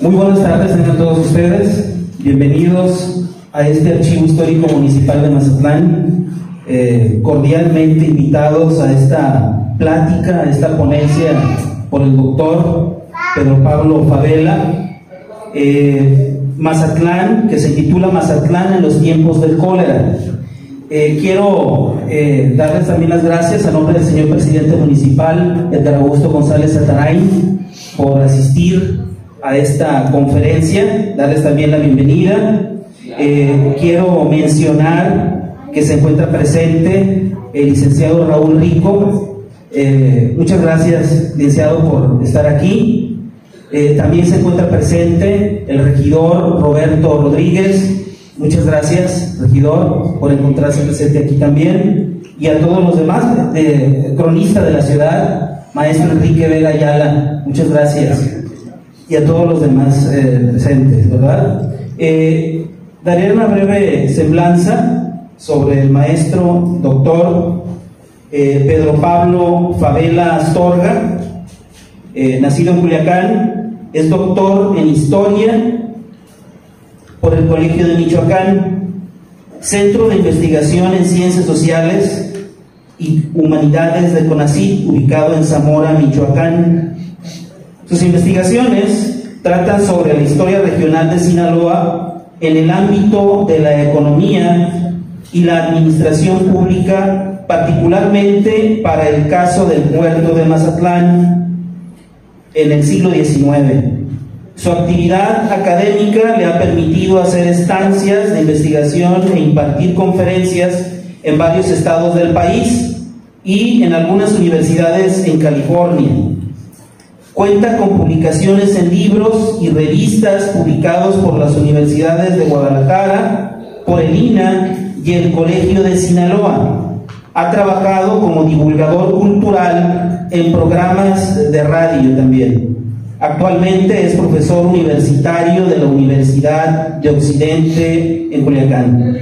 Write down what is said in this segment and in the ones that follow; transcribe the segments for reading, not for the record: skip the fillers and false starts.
Muy buenas tardes a todos ustedes. Bienvenidos a este Archivo Histórico Municipal de Mazatlán. Cordialmente invitados a esta plática, a esta ponencia por el doctor Pedro Pablo Favela. Mazatlán, que se titula Mazatlán en los tiempos del cólera. Quiero darles también las gracias a nombre del señor presidente municipal, Edgar Augusto González Atarain, por asistir a esta conferencia, darles también la bienvenida. Quiero mencionar que se encuentra presente el licenciado Raúl Rico. Muchas gracias, licenciado, por estar aquí. También se encuentra presente el regidor Roberto Rodríguez. Muchas gracias, regidor, por encontrarse presente aquí también. Y a todos los demás, cronista de la ciudad, maestro Enrique Vega Ayala, muchas gracias. Y a todos los demás presentes, ¿verdad? Daré una breve semblanza sobre el maestro doctor Pedro Pablo Favela Astorga, nacido en Culiacán. Es doctor en Historia por el Colegio de Michoacán, Centro de Investigación en Ciencias Sociales y Humanidades de CONACYT, ubicado en Zamora, Michoacán. Sus investigaciones tratan sobre la historia regional de Sinaloa en el ámbito de la economía y la administración pública, particularmente para el caso del puerto de Mazatlán en el siglo XIX. Su actividad académica le ha permitido hacer estancias de investigación e impartir conferencias en varios estados del país y en algunas universidades en California. Cuenta con publicaciones en libros y revistas publicados por las universidades de Guadalajara, por el INA y el Colegio de Sinaloa. Ha trabajado como divulgador cultural en programas de radio también. Actualmente es profesor universitario de la Universidad de Occidente en Culiacán.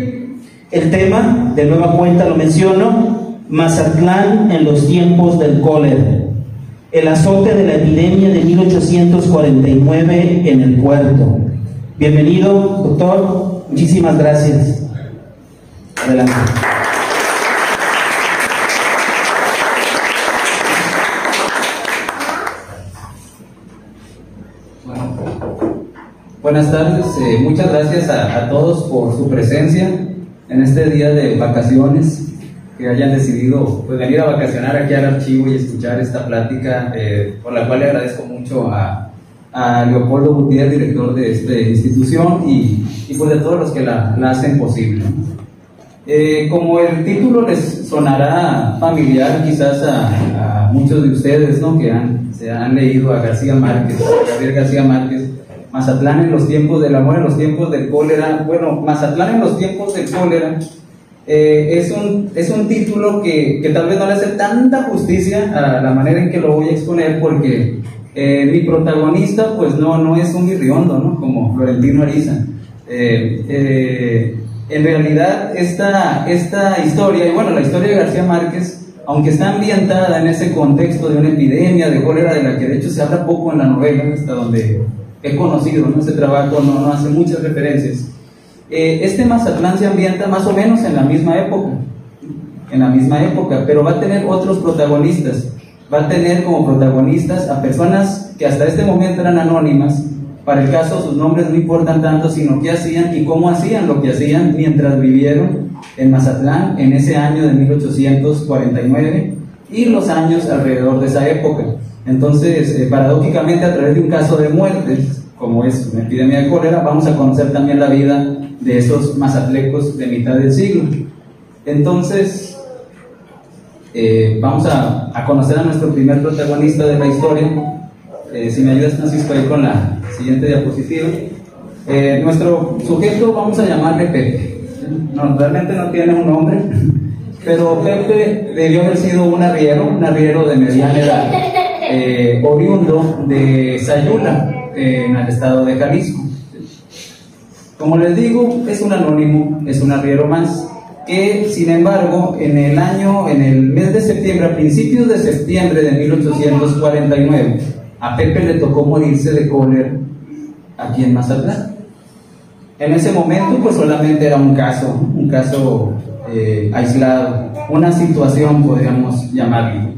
El tema, de nueva cuenta lo menciono, Mazatlán en los tiempos del cólera. El azote de la epidemia de 1849 en el puerto. Bienvenido, doctor. Muchísimas gracias. Adelante. Buenas tardes, muchas gracias a todos por su presencia en este día de vacaciones, que hayan decidido pues, venir a vacacionar aquí al archivo y escuchar esta plática, por la cual le agradezco mucho a Leopoldo Gutiérrez, director de esta institución, y pues de todos los que la hacen posible. Como el título les sonará familiar quizás a muchos de ustedes, ¿no? Que se han leído a Gabriel García Márquez, Mazatlán en los tiempos del amor, en los tiempos del cólera. Bueno, Mazatlán en los tiempos del cólera es un título que tal vez no le hace tanta justicia a la manera en que lo voy a exponer, porque mi protagonista pues no es un Irriondo, ¿no? Como Florentino Ariza. En realidad esta historia, y bueno, la historia de García Márquez, aunque está ambientada en ese contexto de una epidemia de cólera, de la que de hecho se habla poco en la novela, hasta donde he conocido, ¿no? Ese trabajo no hace muchas referencias. Este Mazatlán se ambienta más o menos en la misma época, pero va a tener otros protagonistas. Va a tener como protagonistas a personas que hasta este momento eran anónimas. Para el caso, sus nombres no importan tanto, sino qué hacían y cómo hacían lo que hacían mientras vivieron en Mazatlán en ese año de 1849 y los años alrededor de esa época. Entonces, paradójicamente, a través de un caso de muertes, como es una epidemia de cólera, vamos a conocer también la vida de esos mazatlecos de mitad del siglo. Entonces, vamos a conocer a nuestro primer protagonista de la historia. Si me ayudas, Francisco, ahí con la siguiente diapositiva. Nuestro sujeto vamos a llamarle Pepe. No, realmente no tiene un nombre, pero Pepe debió haber sido un arriero de mediana edad, oriundo de Sayula, en el estado de Jalisco. Como les digo, es un anónimo, es un arriero más, que sin embargo en el mes de septiembre, a principios de septiembre de 1849, a Pepe le tocó morirse de cólera aquí en Mazatlán. En ese momento pues solamente era un caso aislado, una situación podríamos llamarlo.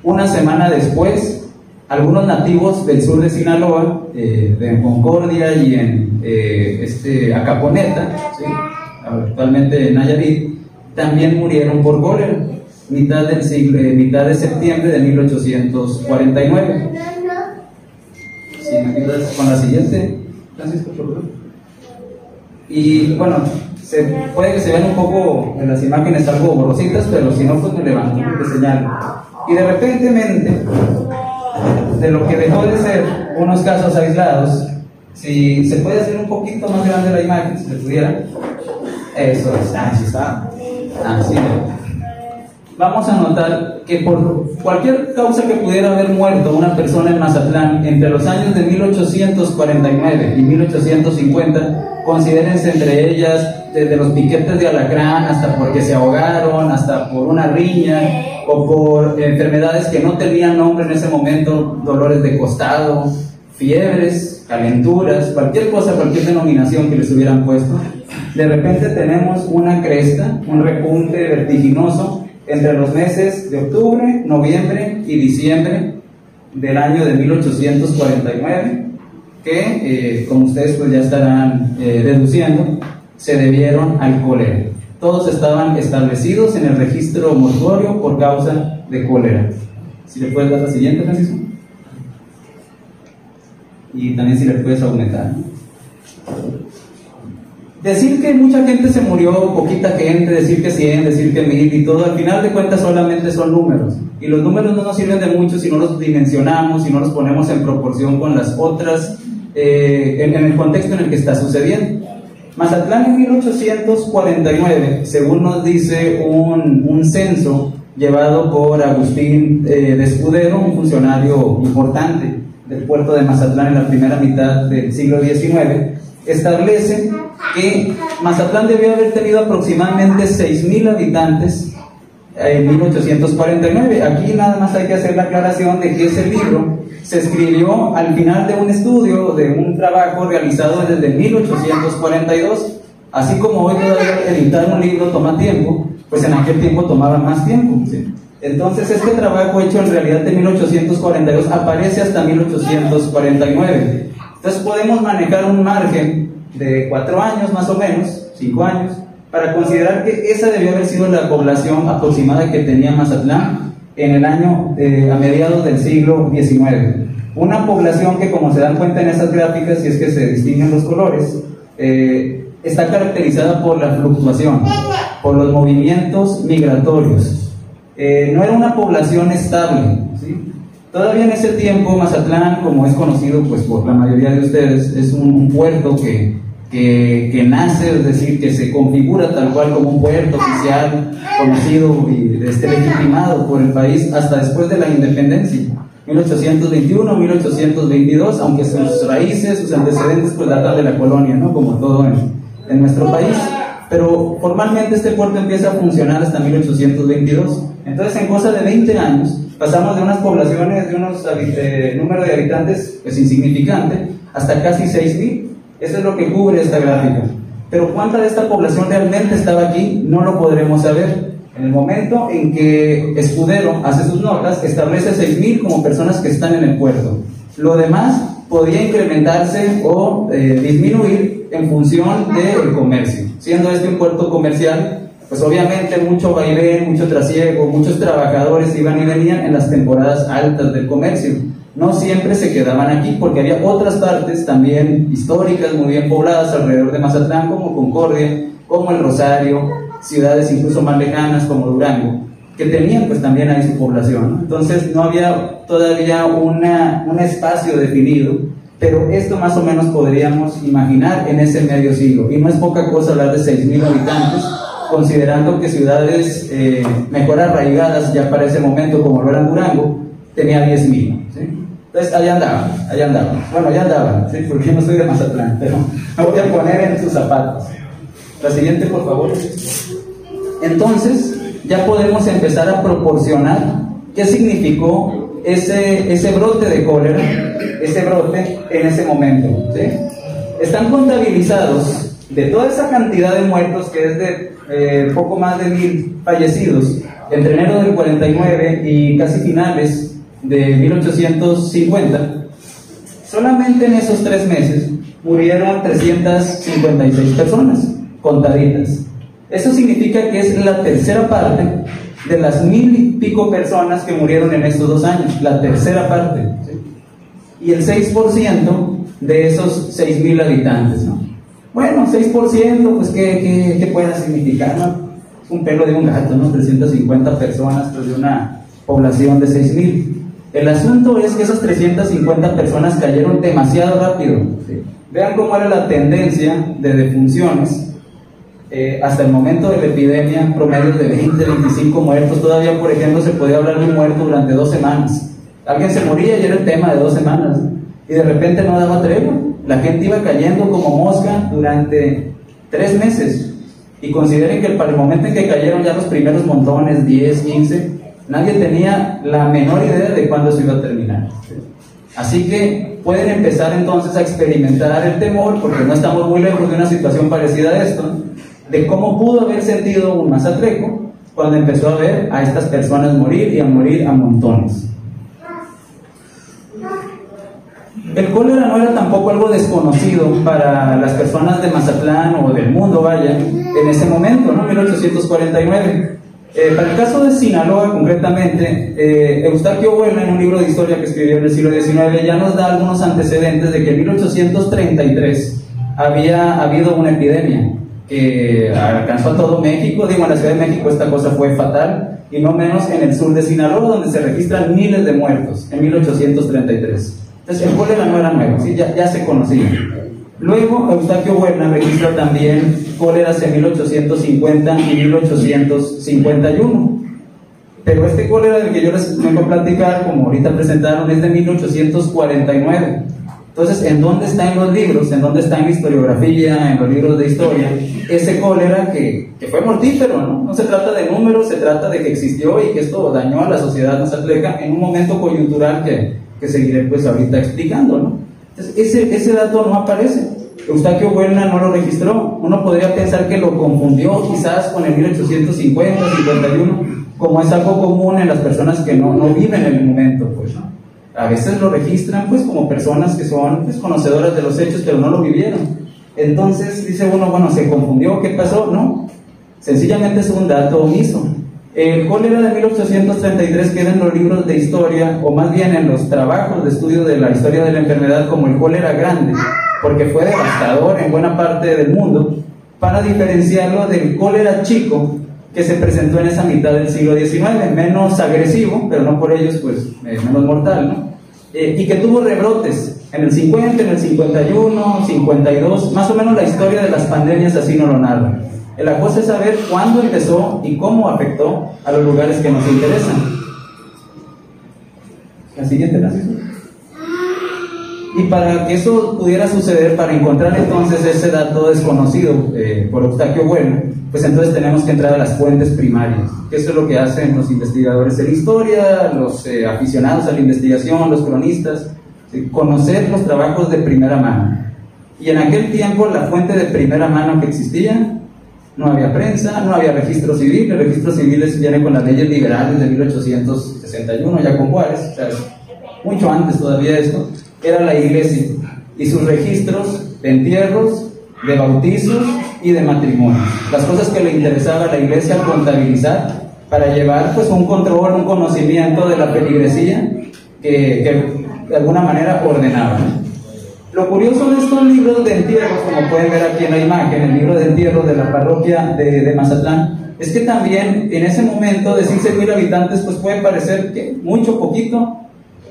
Una semana después, algunos nativos del sur de Sinaloa, de Concordia y en Acaponeta, ¿sí?, actualmente en Nayarit, también murieron por cólera, mitad de septiembre de 1849. Si me ayudas con la siguiente, Francisco, por favor. Y bueno, puede que se vean un poco en las imágenes algo borrositas, pero si no, pues me levanto y te señalo. Y de repente, de lo que dejó de ser unos casos aislados, si se puede hacer un poquito más grande la imagen, si se pudiera. Eso es, así está. Así es. Vamos a notar que por cualquier causa que pudiera haber muerto una persona en Mazatlán entre los años de 1849 y 1850, considérense entre ellas desde los piquetes de alacrán hasta porque se ahogaron, hasta por una riña o por enfermedades que no tenían nombre en ese momento, dolores de costado, fiebres, calenturas, cualquier cosa, cualquier denominación que les hubieran puesto. De repente tenemos una cresta, un repunte vertiginoso entre los meses de octubre, noviembre y diciembre del año de 1849, que como ustedes pues ya estarán deduciendo, se debieron al cólera. Todos estaban establecidos en el registro mortuorio por causa de cólera. Si le puedes dar la siguiente, Francisco. Y también si le puedes aumentar. Decir que mucha gente se murió, poquita gente, decir que 100, decir que 1000 y todo, al final de cuentas solamente son números. Y los números no nos sirven de mucho si no los dimensionamos, si no los ponemos en proporción con las otras, en el contexto en el que está sucediendo. Mazatlán en 1849, según nos dice un censo llevado por Agustín de Escudero, un funcionario importante del puerto de Mazatlán en la primera mitad del siglo XIX, establece que Mazatlán debió haber tenido aproximadamente 6,000 habitantes en 1849. Aquí nada más hay que hacer la aclaración de que ese libro se escribió al final de un estudio, de un trabajo realizado desde 1842. Así como hoy todavía editar un libro toma tiempo, pues en aquel tiempo tomaba más tiempo, ¿sí? Entonces este trabajo hecho en realidad de 1842 aparece hasta 1849. Entonces podemos manejar un margen de 4 años más o menos, 5 años, para considerar que esa debió haber sido la población aproximada que tenía Mazatlán en el año a mediados del siglo XIX. Una población que, como se dan cuenta en esas gráficas, si es que se distinguen los colores, está caracterizada por la fluctuación, por los movimientos migratorios. No era una población estable, ¿sí? Todavía en ese tiempo Mazatlán, como es conocido pues por la mayoría de ustedes, es un puerto que nace, es decir, que se configura tal cual como un puerto oficial, conocido y legitimado por el país hasta después de la independencia, 1821, 1822, aunque sus raíces, sus antecedentes pues datan de la colonia, ¿no? Como todo en nuestro país. Pero formalmente este puerto empieza a funcionar hasta 1822. Entonces, en cosa de 20 años, pasamos de unas poblaciones, de unos número de habitantes pues insignificante, hasta casi 6,000. Eso es lo que cubre esta gráfica. Pero cuánta de esta población realmente estaba aquí, no lo podremos saber. En el momento en que Escudero hace sus notas, establece 6,000 como personas que están en el puerto. Lo demás podría incrementarse o disminuir en función del comercio. Siendo este un puerto comercial, pues obviamente mucho vaivén, mucho trasiego, muchos trabajadores iban y venían en las temporadas altas del comercio. No siempre se quedaban aquí porque había otras partes también históricas muy bien pobladas alrededor de Mazatlán, como Concordia, como El Rosario, ciudades incluso más lejanas como Durango, que tenían pues también ahí su población, ¿no? Entonces no había todavía un espacio definido, pero esto más o menos podríamos imaginar en ese medio siglo. Y no es poca cosa hablar de 6,000 habitantes, considerando que ciudades mejor arraigadas ya para ese momento, como lo era Durango, tenía 10,000, ¿sí? Entonces allá andaban. Bueno, allá andaban, ¿sí? Porque yo no soy de Mazatlán, pero me voy a poner en sus zapatos. La siguiente, por favor. Entonces ya podemos empezar a proporcionar qué significó ese brote de cólera, ese brote en ese momento, ¿sí? están contabilizados de toda esa cantidad de muertos, que es de poco más de 1000 fallecidos, entre enero del 49 y casi finales de 1850, solamente en esos 3 meses murieron 356 personas, contaditas. Eso significa que es la tercera parte de las 1000 y pico personas que murieron en estos 2 años, la tercera parte, ¿sí? Y el 6% de esos 6000 habitantes, ¿no? Bueno, 6%, pues ¿qué puede significar, no? Un pelo de un gato, ¿no? 350 personas, pues, de una población de 6000. El asunto es que esas 350 personas cayeron demasiado rápido, ¿sí? Vean cómo era la tendencia de defunciones. Hasta el momento de la epidemia, promedios de 20, 25 muertos. Todavía, por ejemplo, se podía hablar de un muerto durante 2 semanas. Alguien se moría y era el tema de 2 semanas, ¿no? Y de repente no daba tregua. La gente iba cayendo como mosca durante 3 meses. Y consideren que para el momento en que cayeron ya los primeros montones, 10, 15, nadie tenía la menor idea de cuándo se iba a terminar. Así que pueden empezar entonces a experimentar el temor, porque no estamos muy lejos de una situación parecida a esto, de cómo pudo haber sentido un Mazatleco cuando empezó a ver a estas personas morir y a morir a montones. El cólera no era tampoco algo desconocido para las personas de Mazatlán o del mundo, vaya, en ese momento, ¿no? 1849. Para el caso de Sinaloa, concretamente, Eustaquio Buelna, en un libro de historia que escribió en el siglo XIX, ya nos da algunos antecedentes de que en 1833 había habido una epidemia que alcanzó a todo México. Digo, en la Ciudad de México esta cosa fue fatal, y no menos en el sur de Sinaloa, donde se registran miles de muertos en 1833. Entonces el cólera no era nuevo, ¿sí? ya se conocía. Luego Eustaquio Buelna registra también cóleras en 1850 y 1851. Pero este cólera del que yo les vengo a platicar, como ahorita presentaron, es de 1849. Entonces, ¿en dónde está en los libros? ¿En dónde está en la historiografía, en los libros de historia, ese cólera que fue mortífero, ¿no? No se trata de números, se trata de que existió y que esto dañó a la sociedad mazatleca en un momento coyuntural que seguiré pues ahorita explicando, ¿no? Entonces, ese dato no aparece. Eustaquio Buelna no lo registró. Uno podría pensar que lo confundió quizás con el 1850, 51, como es algo común en las personas que no viven el momento, pues, ¿no? A veces lo registran pues como personas que son pues conocedoras de los hechos, pero no lo vivieron. Entonces dice uno, bueno, ¿se confundió? ¿Qué pasó? No, sencillamente es un dato omiso. El cólera de 1833 queda en los libros de historia, o más bien en los trabajos de estudio de la historia de la enfermedad, como el cólera grande, porque fue devastador en buena parte del mundo, para diferenciarlo del cólera chico que se presentó en esa mitad del siglo XIX, menos agresivo, pero no por ellos pues menos mortal, ¿no? Y que tuvo rebrotes en el 50, en el 51, 52, más o menos la historia de las pandemias así no lo narra. La cosa es saber cuándo empezó y cómo afectó a los lugares que nos interesan. La siguiente, Francisco. Y para que eso pudiera suceder, para encontrar entonces ese dato desconocido por Eustaquio Buelna, pues entonces tenemos que entrar a las fuentes primarias, que eso es lo que hacen los investigadores de la historia, los aficionados a la investigación, los cronistas, conocer los trabajos de primera mano. Y en aquel tiempo la fuente de primera mano que existía, no había prensa, no había registro civil. Los registros civiles vienen con las leyes liberales de 1861, ya con Juárez, o sea, mucho antes todavía esto, era la iglesia y sus registros de entierros, de bautizos y de matrimonios, las cosas que le interesaba a la iglesia contabilizar para llevar pues un control, un conocimiento de la feligresía que de alguna manera ordenaba. Lo curioso de estos libros de entierros, como pueden ver aquí en la imagen, el libro de entierros de la parroquia de Mazatlán, es que también en ese momento de 15,000 habitantes pues puede parecer que mucho, poquito,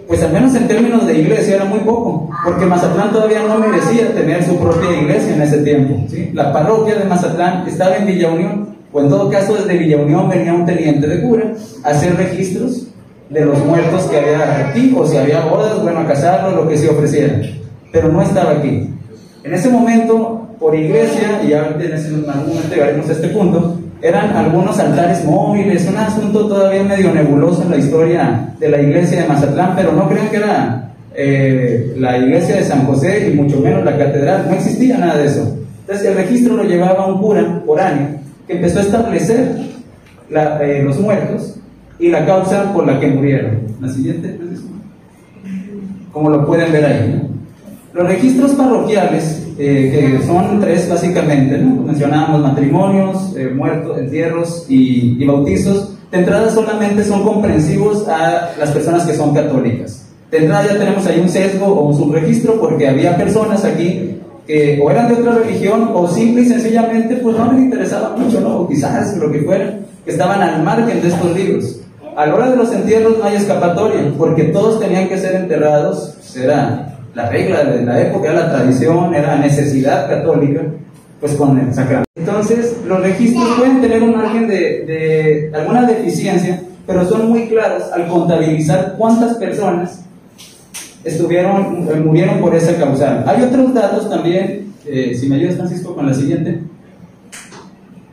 pues al menos en términos de iglesia era muy poco, porque Mazatlán todavía no merecía tener su propia iglesia en ese tiempo, ¿sí? La parroquia de Mazatlán estaba en Villa Unión, o en todo caso desde Villa Unión venía un teniente de cura a hacer registros de los muertos que había aquí, o si había bodas, bueno, a casarlos, lo que se ofreciera, pero no estaba aquí. En ese momento, por iglesia, y ya en algún momento llegaremos a este punto, eran algunos altares móviles, un asunto todavía medio nebuloso en la historia de la iglesia de Mazatlán, pero no crean que era la iglesia de San José y mucho menos la catedral. No existía nada de eso. Entonces el registro lo llevaba un cura foráneo que empezó a establecer los muertos y la causa por la que murieron. La siguiente, como lo pueden ver ahí, ¿no? Los registros parroquiales, que son 3 básicamente, ¿no? Mencionábamos matrimonios, muertos, entierros y bautizos. De entrada solamente son comprensivos a las personas que son católicas. De entrada ya tenemos ahí un sesgo o un subregistro, porque había personas aquí que o eran de otra religión o simple y sencillamente pues no les interesaba mucho, ¿no? O quizás lo que fuera, que estaban al margen de estos libros. A la hora de los entierros no hay escapatoria, porque todos tenían que ser enterrados. Pues era la regla de la época, era la tradición, era necesidad católica, pues con el sacramento. Entonces los registros pueden tener un margen de alguna deficiencia, pero son muy claros al contabilizar cuántas personas murieron por esa causal. Hay otros datos también, si me ayudas, Francisco, con la siguiente,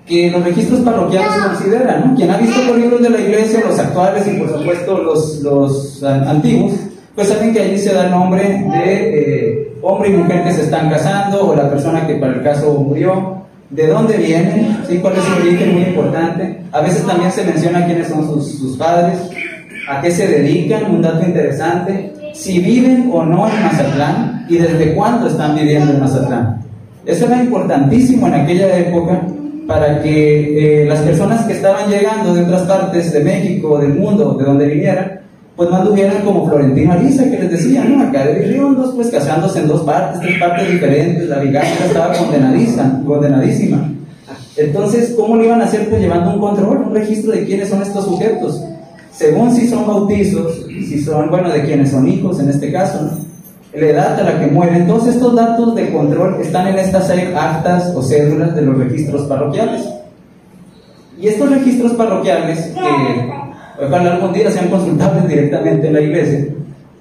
que los registros parroquiales consideran, ¿no? Quien ha visto los libros de la iglesia, los actuales y por supuesto los antiguos, pues saben que allí se da el nombre de hombre y mujer que se están casando, o la persona que para el caso murió, de dónde vienen, ¿sí? Cuál es su origen, muy importante. A veces también se menciona quiénes son sus padres, a qué se dedican, un dato interesante, si viven o no en Mazatlán y desde cuándo están viviendo en Mazatlán. Eso era importantísimo en aquella época para que las personas que estaban llegando de otras partes de México, del mundo, de donde vinieran, pues no anduvieran como Florentino Ariza, que les decía, ¿no? Acá de Riondos, pues casándose en 2 partes, 3 partes diferentes, la vigámica estaba condenadísima. Entonces, ¿cómo lo iban a hacer? Pues llevando un control, un registro de quiénes son estos sujetos, según si son bautizos, si son, bueno, de quienes son hijos en este caso, ¿no? La edad a la que mueren. Todos estos datos de control están en estas actas o cédulas de los registros parroquiales. Y estos registros parroquiales, que ojalá algún día sean consultables directamente en la iglesia,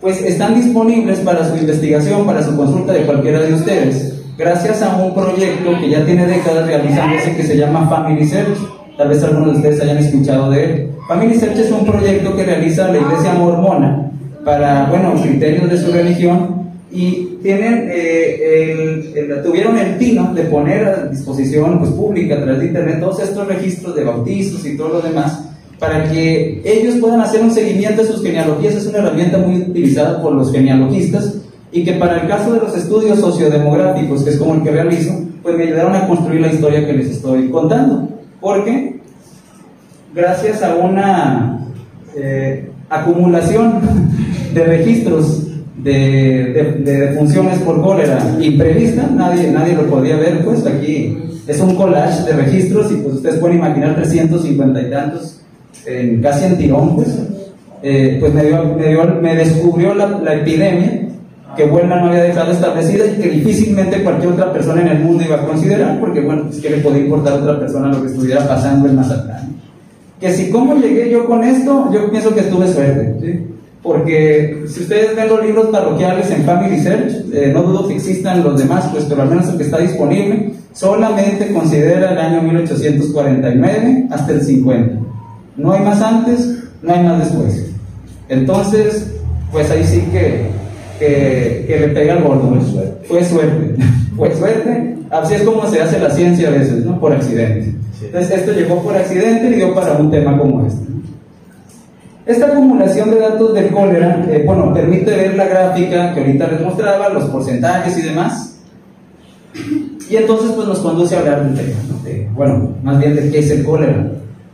pues están disponibles para su investigación, para su consulta de cualquiera de ustedes, gracias a un proyecto que ya tiene décadas realizándose, que se llama Family Search. Tal vez algunos de ustedes hayan escuchado de él. Family Search es un proyecto que realiza la iglesia mormona para, bueno, criterios de su religión, y tienen, tuvieron el tino de poner a disposición pues, pública a través de internet todos estos registros de bautizos y todo lo demás, para que ellos puedan hacer un seguimiento de sus genealogías. Es una herramienta muy utilizada por los genealogistas, y que para el caso de los estudios sociodemográficos, que es como el que realizo, pues me ayudaron a construir la historia que les estoy contando, porque gracias a una acumulación de registros de defunciones por cólera imprevista, nadie lo podía ver, pues aquí es un collage de registros, y pues ustedes pueden imaginar 350 y tantos, casi en tirón, pues me descubrió la epidemia que Huelva no había dejado establecida, y que difícilmente cualquier otra persona en el mundo iba a considerar, porque bueno, pues que le podía importar a otra persona lo que estuviera pasando en Mazatlán. Que si cómo llegué yo con esto, yo pienso que tuve suerte, ¿sí? Porque si ustedes ven los libros parroquiales en Family Search, no dudo que existan los demás, pues, pero al menos el que está disponible solamente considera el año 1849 hasta el 50. No hay más antes, no hay más después. Entonces, pues ahí sí que le pega al gordo, ¿no? Fue suerte. Así es como se hace la ciencia a veces, ¿no? Por accidente. Entonces esto llegó por accidente y dio para un tema como este. Esta acumulación de datos del cólera, permite ver la gráfica que ahorita les mostraba, los porcentajes y demás, y entonces pues nos conduce a hablar del tema, ¿no? Más bien de qué es el cólera.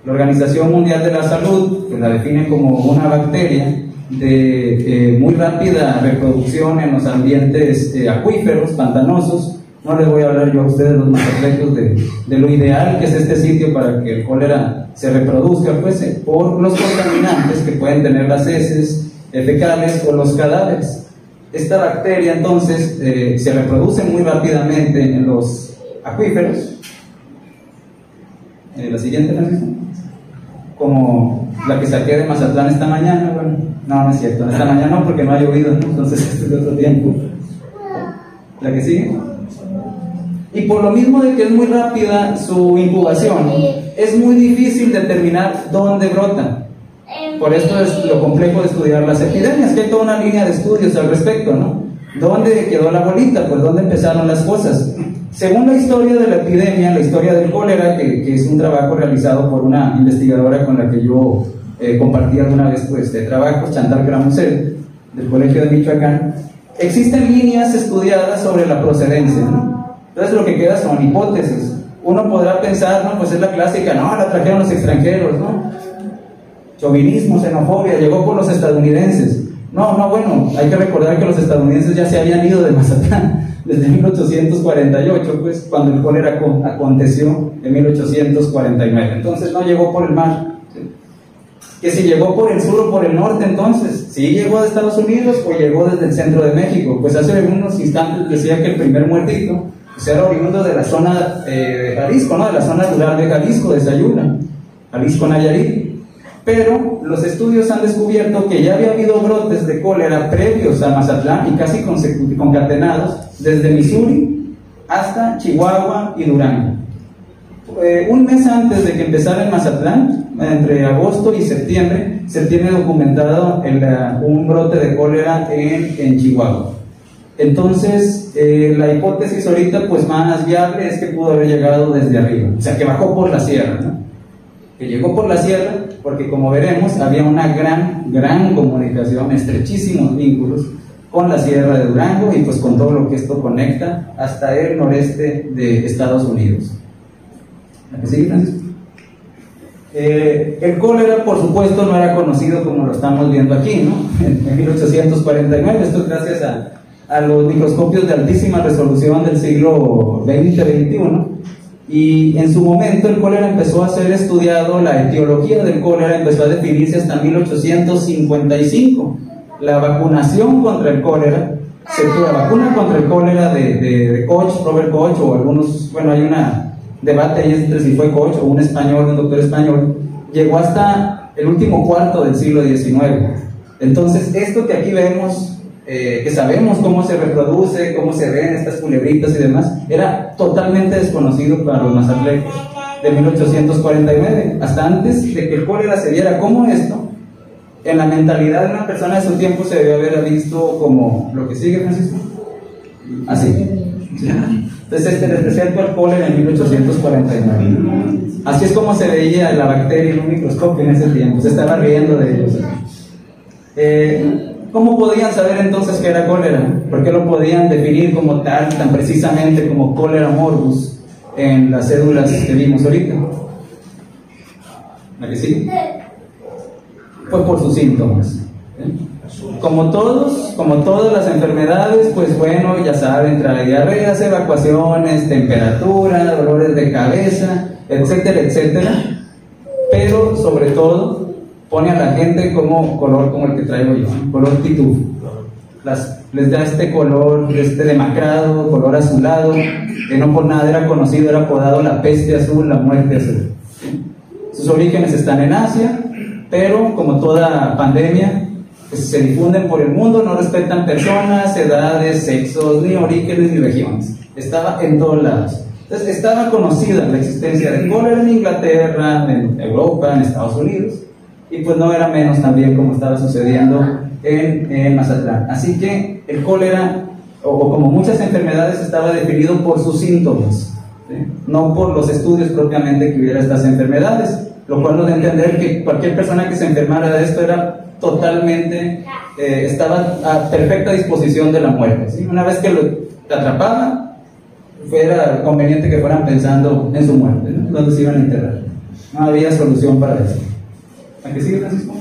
La Organización Mundial de la Salud, que la define como una bacteria de muy rápida reproducción en los ambientes acuíferos, pantanosos. No les voy a hablar yo a ustedes los mazatlecos de lo ideal que es este sitio para que el cólera se reproduzca, pues, por los contaminantes que pueden tener las heces fecales o los cadáveres. Esta bacteria entonces se reproduce muy rápidamente en los acuíferos. La siguiente, Francisco. Como la que saqué de Mazatlán esta mañana. Bueno, no es cierto, esta mañana no, porque no ha llovido, ¿no? Entonces este es de otro tiempo. La que sigue. Y por lo mismo de que es muy rápida su incubación, es muy difícil determinar dónde brota. Por esto es lo complejo de estudiar las epidemias, que hay toda una línea de estudios al respecto, ¿no? ¿Dónde quedó la bolita? Pues ¿dónde empezaron las cosas? Según la historia de la epidemia, la historia del cólera, que es un trabajo realizado por una investigadora con la que yo compartí alguna vez pues, de trabajos, Chantal Cramusel, del Colegio de Michoacán, existen líneas estudiadas sobre la procedencia, ¿no? Entonces lo que queda son hipótesis. Uno podrá pensar, no, pues es la clásica, no, la trajeron los extranjeros, ¿no? Chauvinismo, xenofobia, llegó por los estadounidenses. No, bueno, hay que recordar que los estadounidenses ya se habían ido de Mazatlán desde 1848, pues, cuando el cólera aconteció en 1849. Entonces no llegó por el mar. ¿Sí? Que si llegó por el sur o por el norte, entonces, ¿sí llegó de Estados Unidos o llegó desde el centro de México? Pues hace unos instantes decía que el primer muertito pues era oriundo de la zona de Jalisco, ¿no? De la zona rural de Jalisco, de Sayula, Jalisco, Nayarit. Pero los estudios han descubierto que ya había habido brotes de cólera previos a Mazatlán y casi concatenados desde Missouri hasta Chihuahua y Durango. Un mes antes de que empezara en Mazatlán, entre agosto y septiembre, se tiene documentado un brote de cólera en Chihuahua. Entonces, la hipótesis ahorita pues más viable es que pudo haber llegado desde arriba, o sea, que bajó por la sierra, ¿no? Que llegó por la sierra, porque como veremos, había una gran comunicación, estrechísimos vínculos con la sierra de Durango y pues con todo lo que esto conecta hasta el noreste de Estados Unidos. ¿La que sigue, Francisco? El cólera, por supuesto, no era conocido como lo estamos viendo aquí, ¿no? En 1849, esto es gracias a los microscopios de altísima resolución del siglo XX-XXI. Y en su momento el cólera empezó a ser estudiado, la etiología del cólera empezó a definirse hasta 1855. La vacunación contra el cólera, la vacuna contra el cólera de Koch, Robert Koch, o algunos, bueno, hay un debate ahí entre si fue Koch o un español, un doctor español, llegó hasta el último cuarto del siglo XIX. Entonces, esto que aquí vemos, que sabemos cómo se reproduce, cómo se ven estas culebritas y demás, era totalmente desconocido para los mazatlecos de 1849, hasta antes de que el cólera se viera como esto. En la mentalidad de una persona de su tiempo se debe haber visto como lo que sigue, Francisco, así. Entonces les presento el cólera en 1849. Así es como se veía la bacteria en un microscopio en ese tiempo, se estaba riendo de ellos. ¿Cómo podían saber entonces que era cólera? ¿Por qué lo podían definir como tal, tan precisamente como cólera morbus en las cédulas que vimos ahorita? ¿La que sigue? Fue por sus síntomas. Como todas las enfermedades, pues bueno, ya saben, trae diarreas, evacuaciones, temperatura, dolores de cabeza, etcétera, etcétera. Pero sobre todo pone a la gente como color como el que traigo yo, color pitufo. Les da este color demacrado, color azulado, que no por nada era conocido, era apodado la peste azul, la muerte azul. Sus orígenes están en Asia, pero como toda pandemia, pues se difunden por el mundo, no respetan personas, edades, sexos, ni orígenes ni regiones. Estaba en todos lados. Entonces estaba conocida la existencia del cólera en Inglaterra, en Europa, en Estados Unidos, y pues no era menos también como estaba sucediendo en Mazatlán. Así que el cólera, o como muchas enfermedades, estaba definido por sus síntomas, ¿sí? No por los estudios propiamente que hubiera estas enfermedades, lo cual nos da a entender que cualquier persona que se enfermara de esto era totalmente, estaba a perfecta disposición de la muerte, ¿sí? Una vez que lo atrapaba, era conveniente que fueran pensando en su muerte, ¿no? Donde se iban a enterrar. No había solución para eso. ¿A qué sigue, Francisco?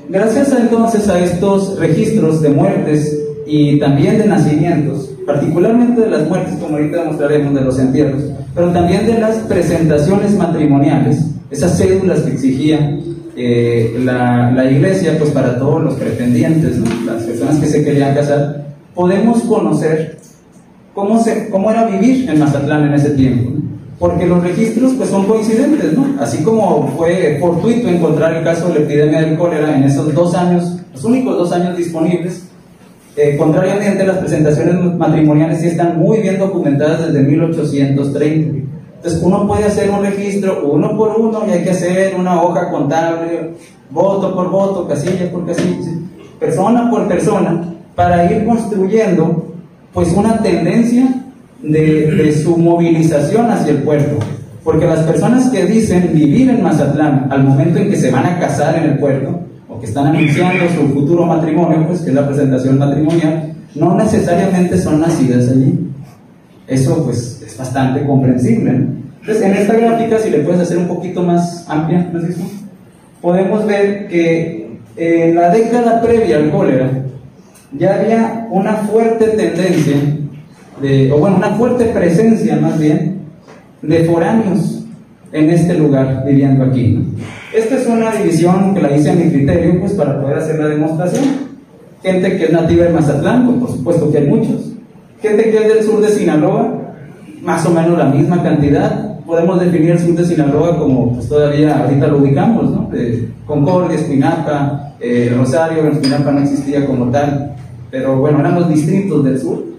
Gracias entonces a estos registros de muertes y también de nacimientos, particularmente de las muertes, como ahorita demostraremos, de los entierros, pero también de las presentaciones matrimoniales, esas cédulas que exigía la iglesia pues para todos los pretendientes, ¿no? Las personas que se querían casar, podemos conocer cómo era vivir en Mazatlán en ese tiempo, ¿no? Porque los registros pues son coincidentes, ¿no? Así como fue fortuito encontrar el caso de la epidemia del cólera en esos 2 años, los únicos 2 años disponibles, contrariamente las presentaciones matrimoniales sí están muy bien documentadas desde 1830. Entonces uno puede hacer un registro uno por uno y hay que hacer una hoja contable, voto por voto, casilla por casilla, persona por persona, para ir construyendo pues una tendencia de su movilización hacia el puerto. Porque las personas que dicen vivir en Mazatlán al momento en que se van a casar en el puerto, o que están anunciando su futuro matrimonio, pues que es la presentación matrimonial, no necesariamente son nacidas allí. Eso pues es bastante comprensible, ¿no? Entonces en esta gráfica, si le puedes hacer un poquito más amplia, Francisco, podemos ver que en la década previa al cólera ya había una fuerte tendencia, una fuerte presencia más bien, de foráneos en este lugar, viviendo aquí, ¿no? Esta es una división que la hice a mi criterio, pues para poder hacer la demostración. Gente que es nativa de Mazatlán, pues por supuesto que hay muchos. Gente que es del sur de Sinaloa, más o menos la misma cantidad. Podemos definir el sur de Sinaloa como, pues todavía ahorita lo ubicamos, ¿no? Concordia, Escuinapa, Rosario. Escuinapa no existía como tal, pero bueno, éramos distritos del sur.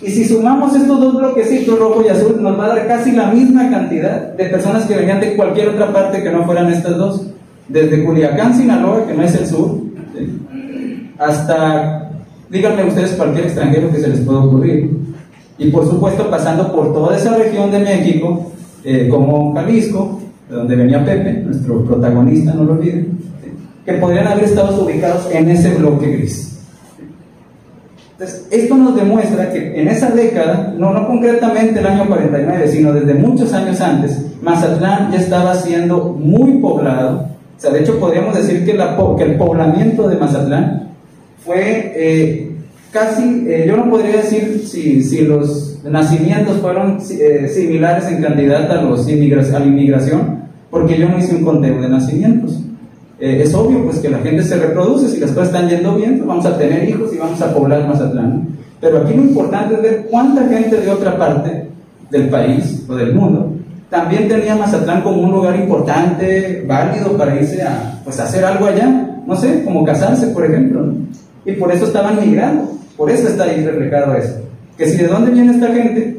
Y si sumamos estos dos bloquecitos, rojo y azul, nos va a dar casi la misma cantidad de personas que venían de cualquier otra parte que no fueran estas dos. Desde Culiacán, Sinaloa, que no es el sur, ¿sí?, hasta, díganme ustedes, cualquier extranjero que se les pueda ocurrir. Y por supuesto pasando por toda esa región de México, como Jalisco, de donde venía Pepe, nuestro protagonista, no lo olviden, ¿sí?, que podrían haber estado ubicados en ese bloque gris. Entonces, esto nos demuestra que en esa década, no concretamente el año 49, sino desde muchos años antes, Mazatlán ya estaba siendo muy poblado. O sea, de hecho podríamos decir que el poblamiento de Mazatlán fue casi, yo no podría decir si los nacimientos fueron similares en cantidad a la inmigración, porque yo no hice un conteo de nacimientos. Es obvio pues que la gente se reproduce, si las cosas están yendo bien, pues vamos a tener hijos y vamos a poblar Mazatlán. Pero aquí lo importante es ver cuánta gente de otra parte del país o del mundo también tenía Mazatlán como un lugar importante, válido para irse a hacer algo allá, no sé, como casarse, por ejemplo, ¿no? Y por eso estaban migrando, por eso está ahí reflejado eso. Que si de dónde viene esta gente,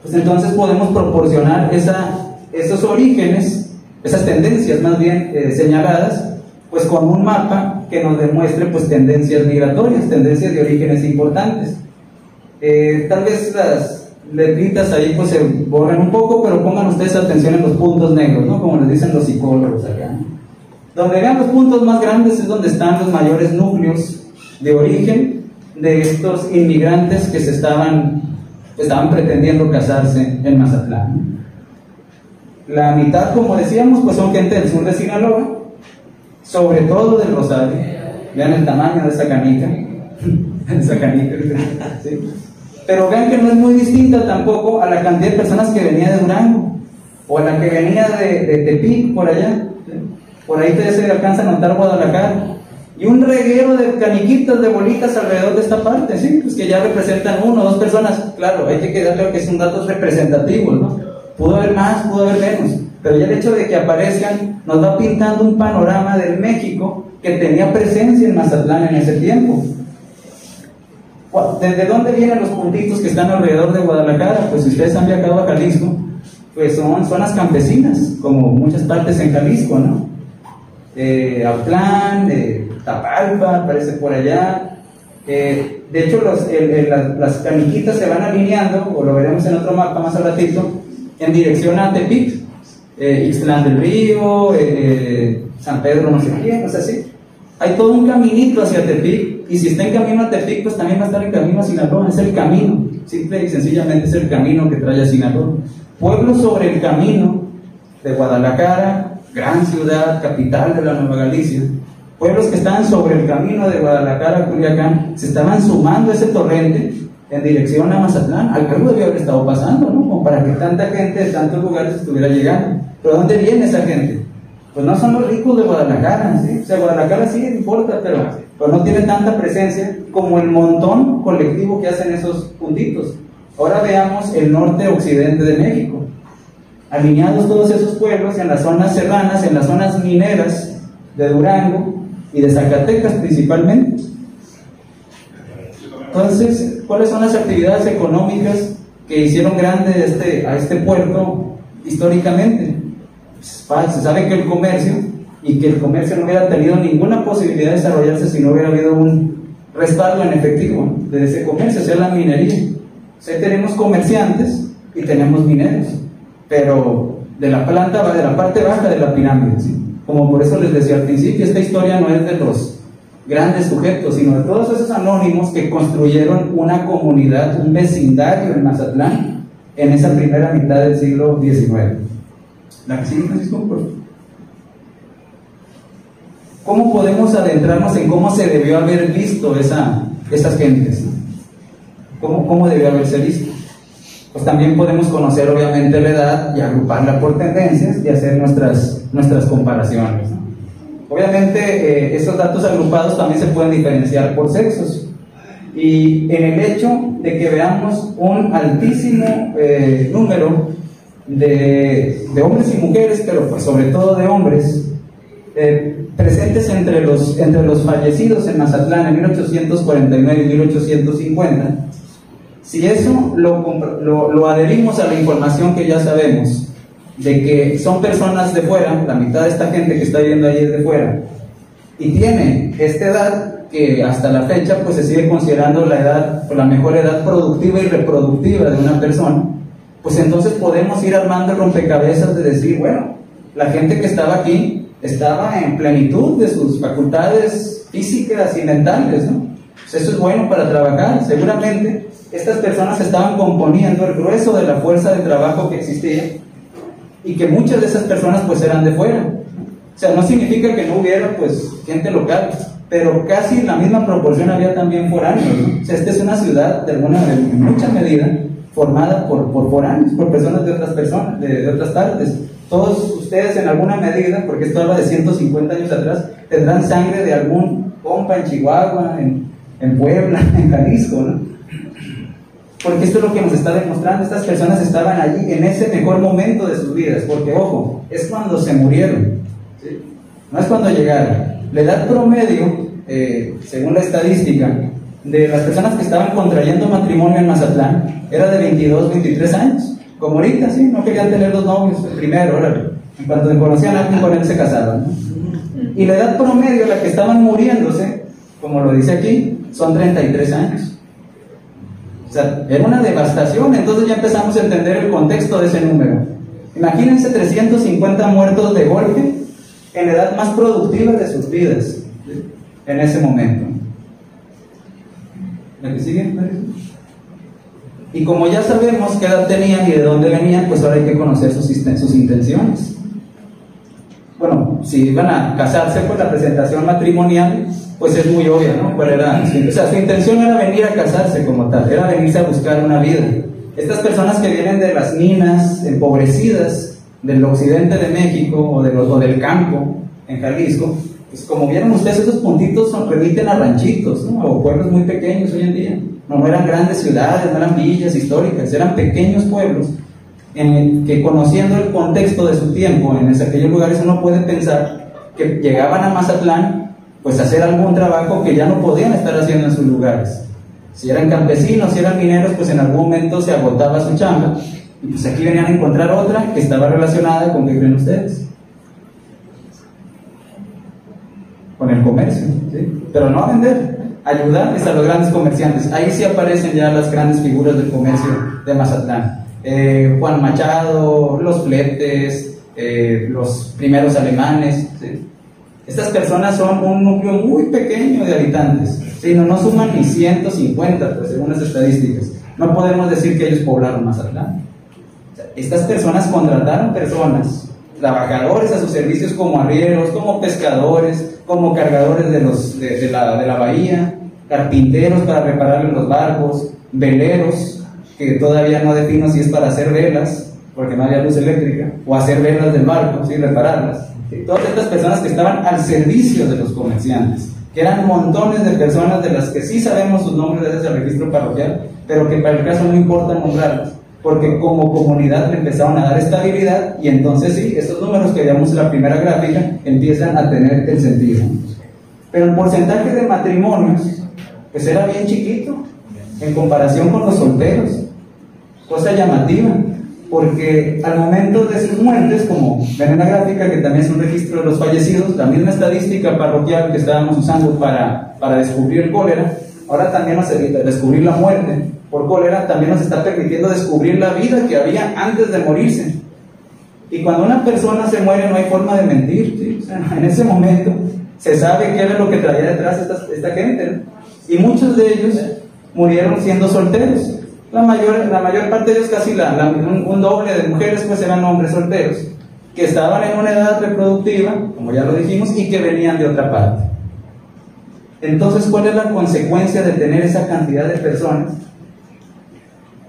pues entonces podemos proporcionar esos orígenes, esas tendencias más bien señaladas, pues con un mapa que nos demuestre pues tendencias migratorias, tendencias de orígenes importantes. Tal vez las letritas ahí pues se borran un poco, pero pongan ustedes atención en los puntos negros, ¿no?, como les dicen los psicólogos acá, ¿no? Donde vean los puntos más grandes es donde están los mayores núcleos de origen de estos inmigrantes que estaban pretendiendo casarse en Mazatlán, ¿no? La mitad, como decíamos, pues son gente del sur de Sinaloa, sobre todo del Rosario. Vean el tamaño de esa canica. ¿Sí? Pero vean que no es muy distinta tampoco a la cantidad de personas que venía de Durango, o a la que venía de Tepic, por allá, ¿sí? Por ahí se alcanza a notar Guadalajara. Y un reguero de caniquitas, de bolitas alrededor de esta parte, ¿sí? Pues que ya representan 1 o 2 personas. Claro, hay que quedarle que son datos representativos, ¿no? Pudo haber más, pudo haber menos, pero ya el hecho de que aparezcan nos va pintando un panorama del México que tenía presencia en Mazatlán en ese tiempo. ¿Desde dónde vienen los puntitos que están alrededor de Guadalajara? Pues si ustedes han viajado a Jalisco, pues son zonas campesinas, como muchas partes en Jalisco, ¿no? Autlán, Tapalpa, aparece por allá. De hecho, las caniquitas se van alineando, o lo veremos en otro mapa más al ratito, en dirección a Tepic, Ixtlán del Río, San Pedro no sé qué, o sea, sí. Hay todo un caminito hacia Tepic, y si está en camino a Tepic, pues también va a estar en camino a Sinaloa. Es el camino, simple y sencillamente es el camino que trae a Sinaloa. Pueblo sobre el camino de Guadalajara, gran ciudad, capital de la Nueva Galicia. Pueblos que estaban sobre el camino de Guadalajara a Culiacán, se estaban sumando a ese torrente en dirección a Mazatlán. Algo debió haber estado pasando, ¿no?, como para que tanta gente de tantos lugares estuviera llegando. ¿Pero dónde viene esa gente? Pues no son los ricos de Guadalajara, ¿sí? O sea, Guadalajara sí importa, pero no tiene tanta presencia como el montón colectivo que hacen esos puntitos. Ahora veamos el norte-occidente de México. Alineados todos esos pueblos en las zonas serranas, en las zonas mineras de Durango y de Zacatecas principalmente. Entonces, ¿cuáles son las actividades económicas que hicieron grande a este puerto históricamente. Se sabe que el comercio no hubiera tenido ninguna posibilidad de desarrollarse si no hubiera habido un respaldo en efectivo de ese comercio, o sea, la minería. O sea, tenemos comerciantes y tenemos mineros, pero de la parte baja de la pirámide, ¿sí? Como por eso les decía al principio, esta historia no es de los grandes sujetos, sino de todos esos anónimos que construyeron una comunidad, un vecindario en Mazatlán en esa primera mitad del siglo XIX. ¿La que sigue, Francisco? Por favor. ¿Cómo podemos adentrarnos en cómo se debió haber visto esas gentes? ¿Cómo debió haberse visto? Pues también podemos conocer obviamente la edad y agruparla por tendencias y hacer nuestras comparaciones, ¿no? Obviamente esos datos agrupados también se pueden diferenciar por sexos, y en el hecho de que veamos un altísimo número de hombres y mujeres, pero pues sobre todo de hombres, presentes entre los fallecidos en Mazatlán en 1849 y 1850, si eso lo adherimos a la información que ya sabemos, de que son personas de fuera, la mitad de esta gente que está viviendo allí es de fuera, y tiene esta edad que hasta la fecha pues se sigue considerando la mejor edad productiva y reproductiva de una persona, pues entonces podemos ir armando el rompecabezas de decir, bueno, la gente que estaba aquí estaba en plenitud de sus facultades físicas y mentales, ¿no? Pues eso es bueno para trabajar. Seguramente estas personas estaban componiendo el grueso de la fuerza de trabajo que existía, y que muchas de esas personas pues eran de fuera. O sea, no significa que no hubiera pues gente local, pero casi en la misma proporción había también foráneos, ¿no? O sea, esta es una ciudad en mucha medida formada por foráneos, por personas de otras partes. Todos ustedes en alguna medida, porque esto habla de 150 años atrás, tendrán sangre de algún compa en Chihuahua, en Puebla, en Jalisco, ¿no? Porque esto es lo que nos está demostrando. Estas personas estaban allí en ese mejor momento de sus vidas, porque ojo, es cuando se murieron, ¿sí? No es cuando llegaron. La edad promedio, según la estadística, de las personas que estaban contrayendo matrimonio en Mazatlán era de 22, 23 años, como ahorita, ¿sí? No querían tener dos novios, el primero, órale. En cuanto se conocían a alguien, con él se casaban, ¿no? Y la edad promedio, la que estaban muriéndose, como lo dice aquí, son 33 años. O sea, era una devastación. Entonces ya empezamos a entender el contexto de ese número. Imagínense 350 muertos de golpe en la edad más productiva de sus vidas, ¿sí? En ese momento. ¿La que sigue? Y como ya sabemos qué edad tenían y de dónde venían, pues ahora hay que conocer sus intenciones. Bueno, si iban a casarse, pues la presentación matrimonial pues es muy obvia, ¿no? ¿Cuál era? O sea, su intención era venir a casarse como tal, era venirse a buscar una vida. Estas personas que vienen de las minas empobrecidas del occidente de México o del campo en Jalisco, pues como vieron ustedes, esos puntitos remiten a ranchitos, ¿no? O pueblos muy pequeños hoy en día. No eran grandes ciudades, no eran villas históricas, eran pequeños pueblos que, conociendo el contexto de su tiempo en aquellos lugares, uno puede pensar que llegaban a Mazatlán pues a hacer algún trabajo que ya no podían estar haciendo en sus lugares. Si eran campesinos, si eran mineros, pues en algún momento se agotaba su chamba, y pues aquí venían a encontrar otra que estaba relacionada con, ¿qué creen ustedes? Con el comercio, ¿sí? Pero no a vender, ayudarles a los grandes comerciantes. Ahí sí aparecen ya las grandes figuras del comercio de Mazatlán. Juan Machado, los fletes, los primeros alemanes, ¿sí? Estas personas son un núcleo muy pequeño de habitantes, ¿sí? No suman ni 150, pues, según las estadísticas. No podemos decir que ellos poblaron Mazatlán. O sea, estas personas contrataron personas, trabajadores a sus servicios, como arrieros, como pescadores, como cargadores de la bahía, carpinteros para repararle los barcos, veleros, que todavía no defino si es para hacer velas, porque no había luz eléctrica, o hacer velas del barco, ¿sí? Repararlas. Todas estas personas que estaban al servicio de los comerciantes, que eran montones de personas de las que sí sabemos sus nombres desde ese registro parroquial, pero que para el caso no importa nombrarlos, porque como comunidad le empezaron a dar estabilidad, y entonces sí, estos números que veíamos en la primera gráfica empiezan a tener el sentido. Pero el porcentaje de matrimonios pues era bien chiquito en comparación con los solteros. cosa llamativa, porque al momento de sus muertes, como ven en la gráfica, que también es un registro de los fallecidos, la misma estadística parroquial que estábamos usando para descubrir el cólera, ahora también nos evita descubrir la muerte por cólera, también nos está permitiendo descubrir la vida que había antes de morirse. Y cuando una persona se muere no hay forma de mentir, ¿sí? O sea, en ese momento se sabe qué era lo que traía detrás esta gente, ¿no? Y muchos de ellos murieron siendo solteros. La mayor parte de ellos, casi un doble de mujeres, pues eran hombres solteros, que estaban en una edad reproductiva, como ya lo dijimos, y que venían de otra parte. Entonces, ¿cuál es la consecuencia de tener esa cantidad de personas?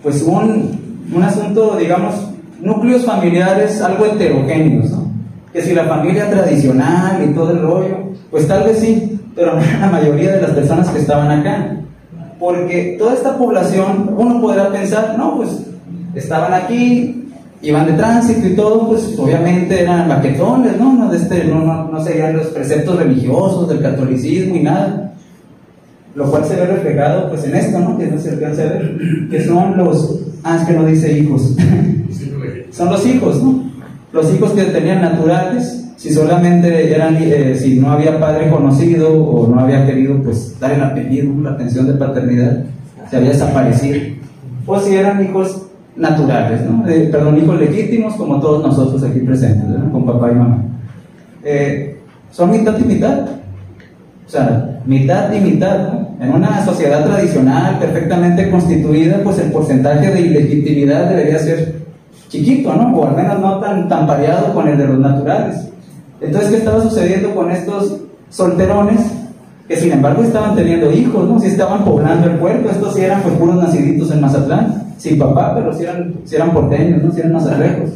Pues un asunto, digamos, núcleos familiares algo heterogéneos, ¿no? Que si la familia tradicional y todo el rollo, pues tal vez sí, pero no la mayoría de las personas que estaban acá. Porque toda esta población, uno podrá pensar, no, pues estaban aquí, iban de tránsito y todo, pues obviamente eran baquetones, ¿no? No seguían los preceptos religiosos del catolicismo y nada. Lo cual se ve reflejado pues en esto, ¿no? Que no se alcanza a ver, que son los, es que no dice hijos, son los hijos, ¿no? Los hijos que tenían naturales, si solamente eran, si no había padre conocido o no había querido pues dar el apellido, la atención de paternidad, se había desaparecido, o si eran hijos naturales, ¿no? Hijos legítimos como todos nosotros aquí presentes, ¿no? Con papá y mamá. Son mitad y mitad, o sea, mitad y mitad, ¿no? En una sociedad tradicional perfectamente constituida, pues el porcentaje de ilegitimidad debería ser chiquito, ¿no? O al menos no tan pareado con el de los naturales. Entonces, ¿qué estaba sucediendo con estos solterones? Que sin embargo estaban teniendo hijos, ¿no? Sí estaban poblando el puerto. Estos sí eran pues puros naciditos en Mazatlán, sin papá, pero sí eran porteños, ¿no? Sí eran mazatlecos.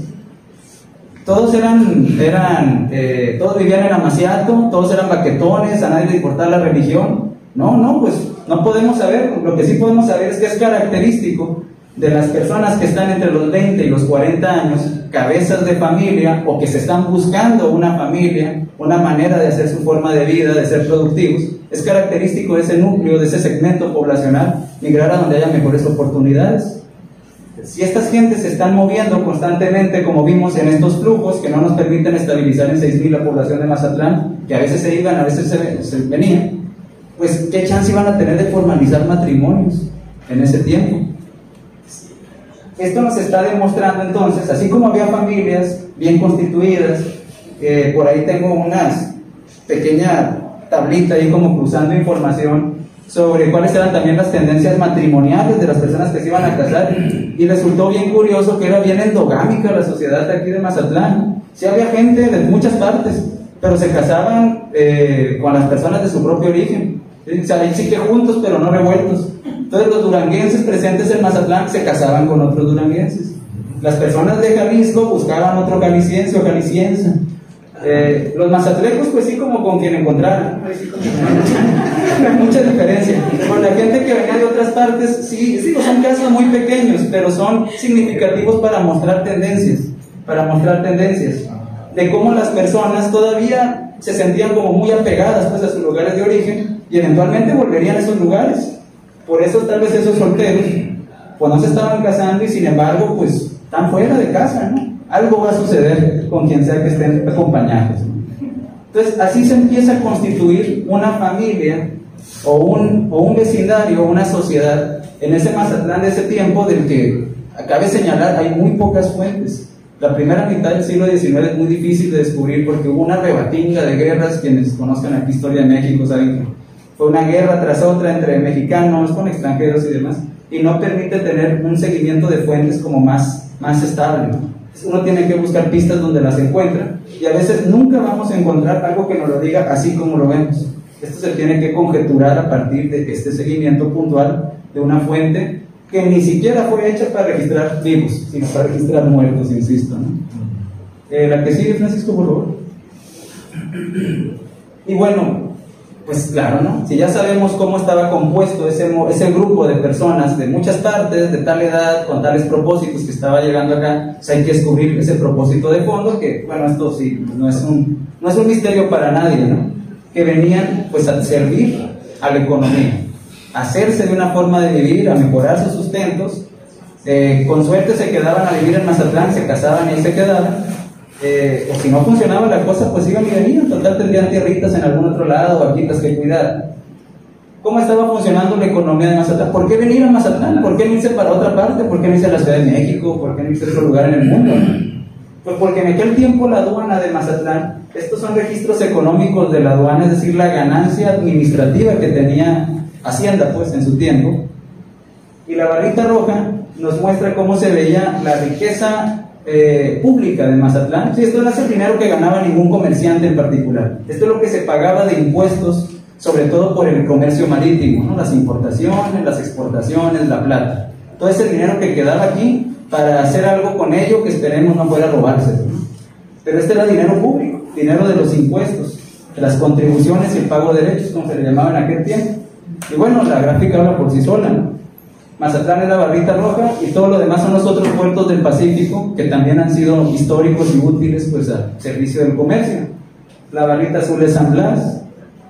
Todos todos vivían en Amaciato, todos eran baquetones, a nadie le importaba la religión. No, pues no podemos saber. Lo que sí podemos saber es que es característico de las personas que están entre los 20 y los 40 años, cabezas de familia, o que se están buscando una familia, una manera de hacer su forma de vida, de ser productivos, es característico de ese núcleo, de ese segmento poblacional, migrar a donde haya mejores oportunidades. Si estas gentes se están moviendo constantemente, como vimos en estos flujos, que no nos permiten estabilizar en 6,000 la población de Mazatlán, que a veces se iban, a veces se venían, pues ¿qué chance iban a tener de formalizar matrimonios en ese tiempo? Esto nos está demostrando entonces, así como había familias bien constituidas, por ahí tengo unas pequeña tablita ahí como cruzando información sobre cuáles eran también las tendencias matrimoniales de las personas que se iban a casar, y resultó bien curioso que era bien endogámica la sociedad de aquí de Mazatlán. Sí había gente de muchas partes, pero se casaban con las personas de su propio origen, o sea, ahí sí que juntos pero no revueltos. Entonces los duranguenses presentes en Mazatlán se casaban con otros duranguenses. Las personas de Jalisco buscaban otro jalisciense o jalisciense. Los mazatlecos pues sí, como con quien encontraran. Hay mucha diferencia. Con la gente que venía de otras partes, sí, son casos muy pequeños, pero son significativos para mostrar tendencias de cómo las personas todavía se sentían como muy apegadas pues a sus lugares de origen y eventualmente volverían a esos lugares. Por eso tal vez esos solteros pues no se estaban casando y sin embargo pues están fuera de casa, ¿no? Algo va a suceder con quien sea que estén acompañados, ¿no? Entonces así se empieza a constituir una familia o un vecindario, una sociedad en ese Mazatlán de ese tiempo, del que cabe señalar hay muy pocas fuentes. La primera mitad del siglo XIX es muy difícil de descubrir porque hubo una rebatinga de guerras. Quienes conozcan aquí historia de México saben que fue una guerra tras otra entre mexicanos con extranjeros y demás, y no permite tener un seguimiento de fuentes como más estable, ¿no? Uno tiene que buscar pistas donde las encuentra, y a veces nunca vamos a encontrar algo que nos lo diga así como lo vemos. Esto se tiene que conjeturar a partir de este seguimiento puntual de una fuente que ni siquiera fue hecha para registrar vivos, sino para registrar muertos, insisto, ¿no? La que sigue, Francisco, por favor. Y bueno, pues claro, ¿no? Si ya sabemos cómo estaba compuesto ese grupo de personas de muchas partes, de tal edad, con tales propósitos que estaba llegando acá, pues hay que descubrir ese propósito de fondo, que bueno, esto sí, no es un misterio para nadie, ¿no? Que venían pues a servir a la economía, a hacerse de una forma de vivir, a mejorar sus sustentos, Con suerte se quedaban a vivir en Mazatlán, se casaban y ahí se quedaban. O si no funcionaba la cosa, pues iban y venían. Total, tendrían tierritas en algún otro lado, vaquitas que cuidar. ¿Cómo estaba funcionando la economía de Mazatlán? ¿Por qué venir a Mazatlán? ¿Por qué no irse para otra parte? ¿Por qué no irse a la Ciudad de México? ¿Por qué no irse a otro lugar en el mundo? Pues porque en aquel tiempo la aduana de Mazatlán, estos son registros económicos de la aduana, es decir, la ganancia administrativa que tenía Hacienda, pues, en su tiempo. Y la barrita roja nos muestra cómo se veía la riqueza pública de Mazatlán. Sí, esto no es el dinero que ganaba ningún comerciante en particular. Esto es lo que se pagaba de impuestos, sobre todo por el comercio marítimo, ¿no? Las importaciones, las exportaciones, la plata. Todo ese dinero que quedaba aquí para hacer algo con ello que esperemos no fuera robarse, ¿no? Pero este era dinero público, dinero de los impuestos, de las contribuciones y el pago de derechos, como se le llamaba en aquel tiempo. Y bueno, la gráfica habla por sí sola, ¿no? Mazatlán es la barrita roja y todo lo demás son los otros puertos del Pacífico que también han sido históricos y útiles, pues, al servicio del comercio. La barrita azul es San Blas,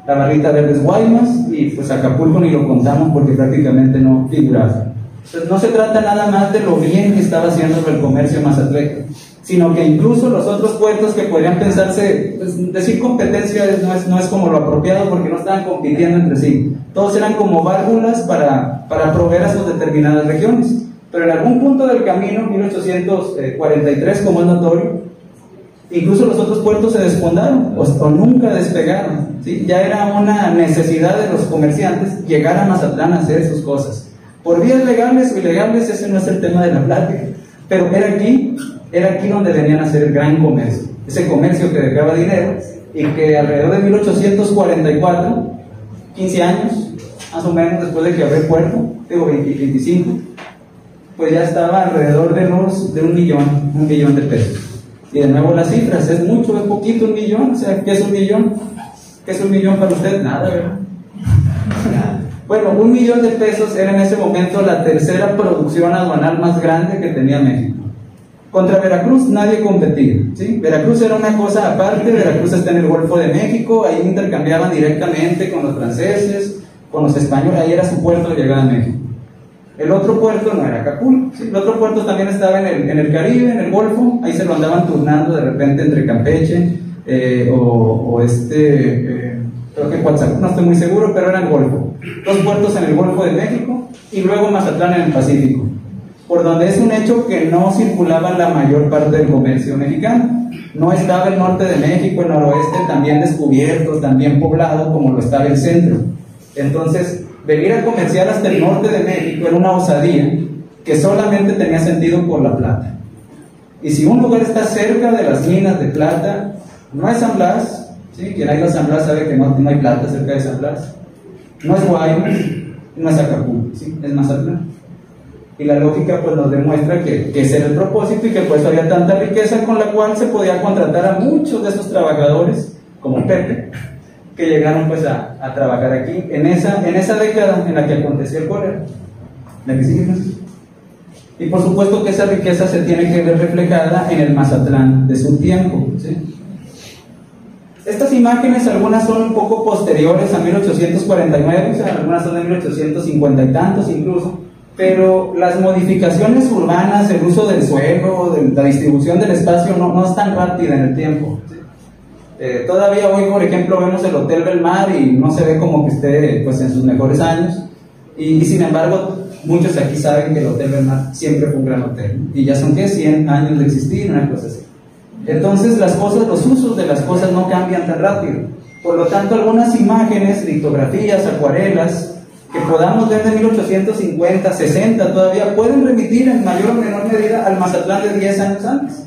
la barrita verde es Guaymas y pues Acapulco ni lo contamos porque prácticamente no figuraba. Entonces no se trata nada más de lo bien que estaba haciendo el comercio mazatleco, sino que incluso los otros puertos que podrían pensarse, pues, decir competencia no es como lo apropiado porque no estaban compitiendo entre sí. Todos eran como válvulas para proveer a sus determinadas regiones. Pero en algún punto del camino, 1843, como es notorio, incluso los otros puertos se desfondaron o nunca despegaron, ¿sí? Ya era una necesidad de los comerciantes llegar a Mazatlán a hacer sus cosas. Por vías legales o ilegales, ese no es el tema de la plática, pero era aquí donde venían a hacer el gran comercio, ese comercio que dejaba dinero y que alrededor de 1844, 15 años, más o menos después de que abrió el puerto, digo 25, pues ya estaba alrededor de un millón de pesos. Y de nuevo las cifras, ¿es mucho, es poquito, 1 millón? O sea, ¿qué es 1 millón? ¿Qué es 1 millón para usted? Nada, ¿verdad? Bueno, 1 millón de pesos era en ese momento la tercera producción aduanal más grande que tenía México. Contra Veracruz nadie competía, ¿sí? Veracruz era una cosa aparte, Veracruz está en el Golfo de México, ahí intercambiaban directamente con los franceses, con los españoles, ahí era su puerto de llegada a México. El otro puerto no era Acapulco, ¿sí? El otro puerto también estaba en el Caribe, en el Golfo, ahí se lo andaban turnando de repente entre Campeche creo que Coatzacoalcos, no estoy muy seguro, pero era el Golfo. 2 puertos en el Golfo de México y luego Mazatlán en el Pacífico, por donde es un hecho que no circulaba la mayor parte del comercio mexicano. No estaba el norte de México, el noroeste también descubierto, también poblado como lo estaba el centro. Entonces, venir a comerciar hasta el norte de México era una osadía que solamente tenía sentido por la plata. Y si un lugar está cerca de las minas de plata, no es San Blas, ¿sí? Quien ha ido a San Blas sabe que no hay plata cerca de San Blas. No es Guaymas, no es Acapulco, ¿sí? Es Mazatlán. Y la lógica pues nos demuestra que ese era el propósito y que pues había tanta riqueza con la cual se podía contratar a muchos de esos trabajadores, como Pepe, que llegaron pues a trabajar aquí en esa década en la que aconteció el cólera. ¿La que sigue? Y por supuesto que esa riqueza se tiene que ver reflejada en el Mazatlán de su tiempo, ¿sí? Estas imágenes, algunas son un poco posteriores a 1849, o sea, algunas son de 1850 y tantos incluso, pero las modificaciones urbanas, el uso del suelo, la distribución del espacio no es tan rápida en el tiempo, ¿sí? Todavía hoy, por ejemplo, vemos el Hotel Belmar y no se ve como que esté pues, en sus mejores años, y sin embargo, muchos aquí saben que el Hotel Belmar siempre fue un gran hotel, ¿no? Y ya son, ¿qué? 100 años de existir, una cosa así. Entonces las cosas, los usos de las cosas no cambian tan rápido. Por lo tanto, algunas imágenes, litografías, acuarelas que podamos ver de 1850, 60 todavía pueden remitir en mayor o menor medida al Mazatlán de 10 años antes.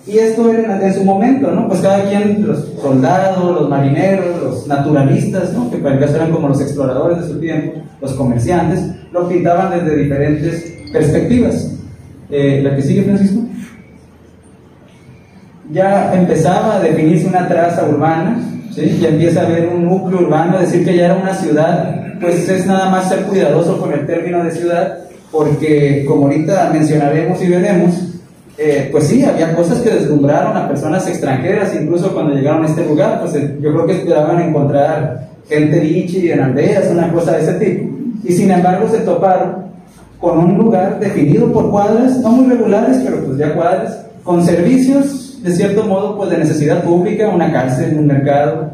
Y esto era en su momento, ¿no? Pues cada quien, los soldados, los marineros, los naturalistas, ¿no? Que para el caso eran como los exploradores de su tiempo, los comerciantes, lo pintaban desde diferentes perspectivas. ¿La que sigue, Francisco? Ya empezaba a definirse una traza urbana, ¿sí? Ya empieza a haber un núcleo urbano, decir que ya era una ciudad, pues es nada más ser cuidadoso con el término de ciudad, porque como ahorita mencionaremos y veremos, pues sí, había cosas que deslumbraron a personas extranjeras, incluso cuando llegaron a este lugar, pues yo creo que esperaban encontrar gente bichi en aldeas, una cosa de ese tipo, y sin embargo se toparon con un lugar definido por cuadras, no muy regulares, pero pues ya cuadras, con servicios, de cierto modo, pues de necesidad pública, una cárcel, un mercado.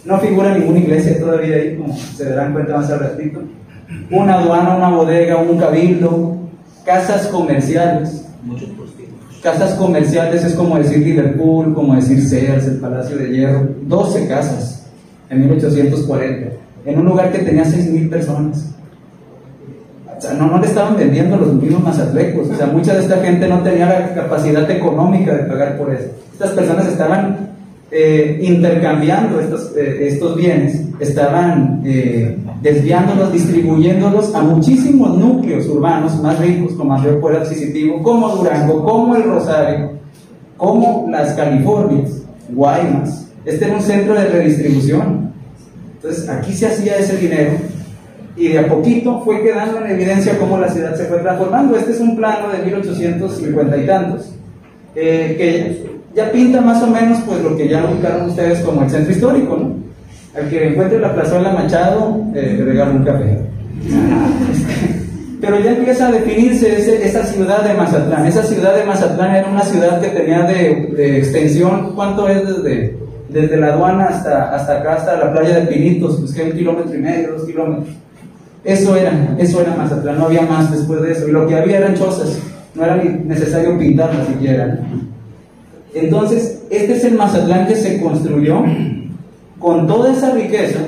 No figura ninguna iglesia todavía ahí, como se darán cuenta más al ratito. Una aduana, una bodega, un cabildo, casas comerciales. Casas comerciales es como decir Liverpool, como decir Sears, el Palacio de Hierro. 12 casas en 1840, en un lugar que tenía 6,000 personas. O sea, no le estaban vendiendo los mismos mazatlecos. O sea, mucha de esta gente no tenía la capacidad económica de pagar por eso. Estas personas estaban intercambiando estos bienes, estaban desviándolos, distribuyéndolos a muchísimos núcleos urbanos más ricos, con mayor poder adquisitivo, como Durango, como el Rosario, como las Californias, Guaymas. Este era un centro de redistribución. Entonces aquí se hacía ese dinero y de a poquito fue quedando en evidencia cómo la ciudad se fue transformando. Este es un plano de 1850 y tantos, que ya pinta más o menos pues lo que ya ubicaron ustedes como el centro histórico, ¿no? Al que encuentre la plazuela Machado, le regalo un café. Pero ya empieza a definirse esa ciudad de Mazatlán. Esa ciudad de Mazatlán era una ciudad que tenía de extensión, ¿cuánto es desde la aduana hasta acá, hasta la playa de Pinitos? Pues que 1,5 kilómetros, 2 kilómetros. Eso era Mazatlán, no había más después de eso. Y lo que había eran chozas, no era ni necesario pintarlas siquiera, ¿no? Entonces, este es el Mazatlán que se construyó con toda esa riqueza